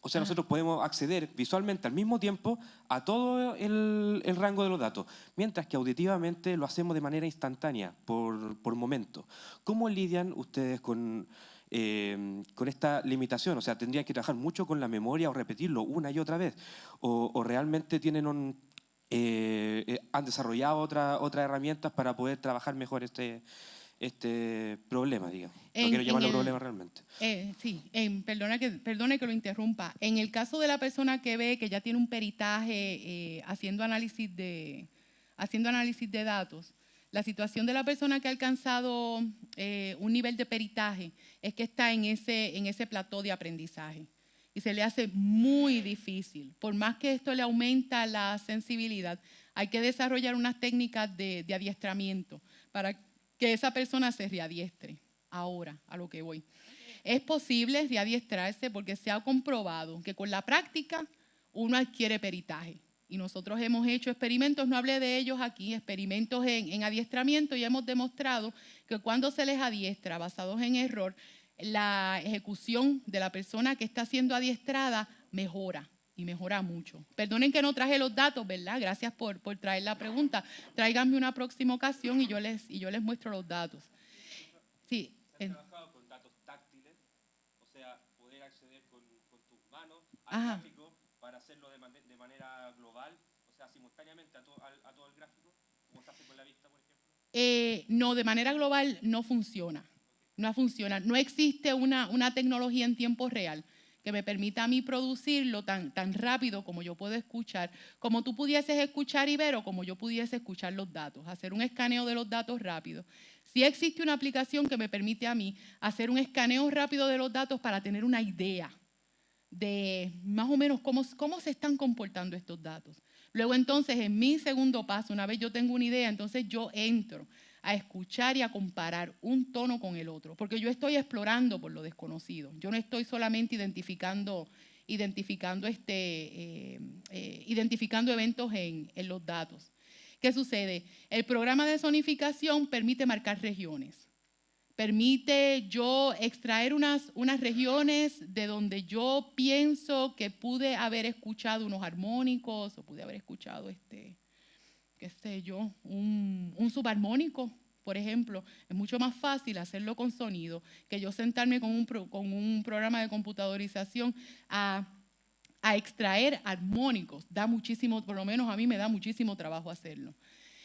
O sea, nosotros podemos acceder visualmente al mismo tiempo a todo el rango de los datos, mientras que auditivamente lo hacemos de manera instantánea, por momento. ¿Cómo lidian ustedes con esta limitación? O sea, ¿tendrían que trabajar mucho con la memoria o repetirlo una y otra vez? ¿O realmente tienen han desarrollado otras herramientas para poder trabajar mejor este problema, digamos. No quiero llamarlo problema realmente. Sí, perdone que lo interrumpa. En el caso de la persona que ve que ya tiene un peritaje haciendo análisis de datos, la situación de la persona que ha alcanzado un nivel de peritaje es que está en ese plató de aprendizaje y se le hace muy difícil. Por más que esto le aumenta la sensibilidad, hay que desarrollar unas técnicas de adiestramiento para que esa persona se readiestre. Ahora, a lo que voy. Es posible readiestrarse porque se ha comprobado que con la práctica uno adquiere peritaje. Y nosotros hemos hecho experimentos, no hablé de ellos aquí, experimentos en adiestramiento y hemos demostrado que cuando se les adiestra basados en error, la ejecución de la persona que está siendo adiestrada mejora y mejora mucho. Perdonen que no traje los datos, ¿verdad? Gracias por traer la pregunta. Tráiganme una próxima ocasión y yo les muestro los datos. Sí. ¿Has trabajado con datos táctiles? O sea, poder acceder con tus manos al gráfico para hacerlo de manera global, o sea, simultáneamente a todo el gráfico, como se hace con la vista, por ejemplo. No, de manera global no funciona. No funciona. No existe una tecnología en tiempo real que me permita a mí producirlo tan rápido como yo puedo escuchar, como tú pudieses escuchar y ver o como yo pudiese escuchar los datos, hacer un escaneo de los datos rápido. Sí existe una aplicación que me permite a mí hacer un escaneo rápido de los datos para tener una idea de más o menos cómo se están comportando estos datos. Luego entonces, en mi segundo paso, una vez yo tengo una idea, entonces yo entro a escuchar y a comparar un tono con el otro, porque yo estoy explorando por lo desconocido. Yo no estoy solamente identificando eventos en los datos. ¿Qué sucede? El programa de zonificación permite marcar regiones. Permite yo extraer unas regiones de donde yo pienso que pude haber escuchado unos armónicos o pude haber escuchado qué sé yo, un subarmónico, por ejemplo. Es mucho más fácil hacerlo con sonido que yo sentarme con un programa de computadorización a extraer armónicos. Da muchísimo, por lo menos a mí me da muchísimo trabajo hacerlo.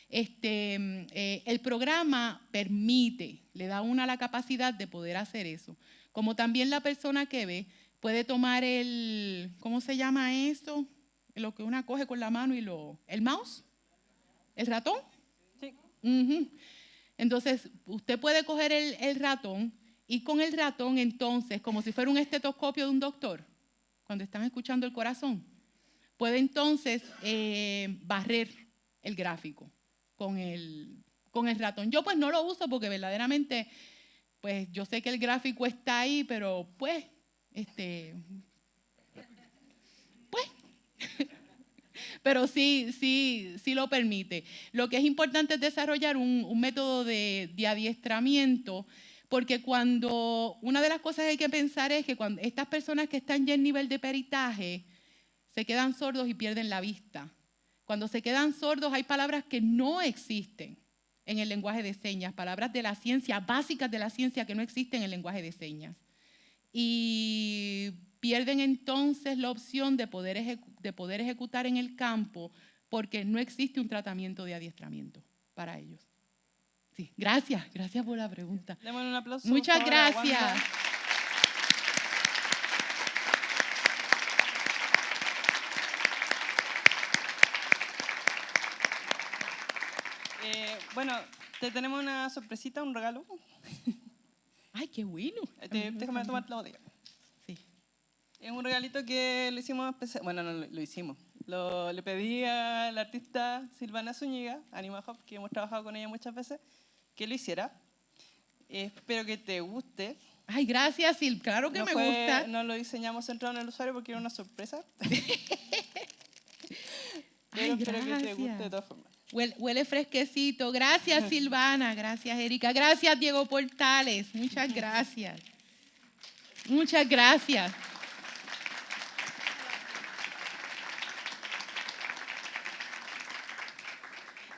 El programa le da a una la capacidad de poder hacer eso. Como también la persona que ve puede tomar ¿cómo se llama eso? Lo que una coge con la mano y ¿el mouse? ¿El ratón? Sí. Entonces, usted puede coger el ratón y con el ratón entonces, como si fuera un estetoscopio de un doctor, cuando están escuchando el corazón, puede entonces barrer el gráfico con el ratón. Yo pues no lo uso porque verdaderamente, pues yo sé que el gráfico está ahí, pero pues, pero sí lo permite. Lo que es importante es desarrollar un método de adiestramiento, porque una de las cosas que hay que pensar es que cuando estas personas que están ya en nivel de peritaje se quedan sordos y pierden la vista. Cuando se quedan sordos hay palabras que no existen en el lenguaje de señas, palabras de la ciencia, básicas de la ciencia que no existen en el lenguaje de señas. Y pierden entonces la opción de poder ejecutar en el campo porque no existe un tratamiento de adiestramiento para ellos. Sí, gracias por la pregunta. Démosle un aplauso. Muchas gracias. Bueno, te tenemos una sorpresita, un regalo. Ay, qué bueno. Déjame tomar la botella. Sí. Es un regalito que le hicimos especial. Bueno, no lo hicimos. Le pedí a la artista Silvana Zúñiga, Anima Hop, que hemos trabajado con ella muchas veces, que lo hiciera. Espero que te guste. Ay, gracias, Sil. Claro que me gusta. No lo diseñamos centrado en el usuario porque era una sorpresa. Pero espero que te guste de todas formas. Huele fresquecito. Gracias, Silvana. Gracias, Erika. Gracias, Diego Portales. Muchas gracias. Muchas gracias.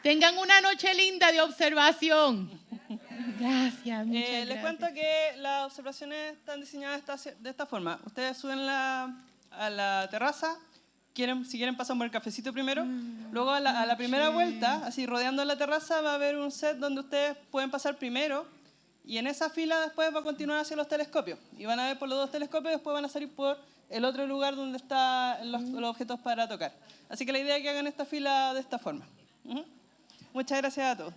Tengan una noche linda de observación. Gracias, muchas gracias. Les cuento que las observaciones están diseñadas de esta forma. Ustedes suben a la terraza, si quieren pasan por el cafecito primero. Luego a la primera vuelta, así rodeando la terraza, va a haber un set donde ustedes pueden pasar primero y en esa fila después va a continuar hacia los telescopios. Y van a ver por los 2 telescopios y después van a salir por el otro lugar donde están los objetos para tocar. Así que la idea es que hagan esta fila de esta forma. Muchas gracias a todos.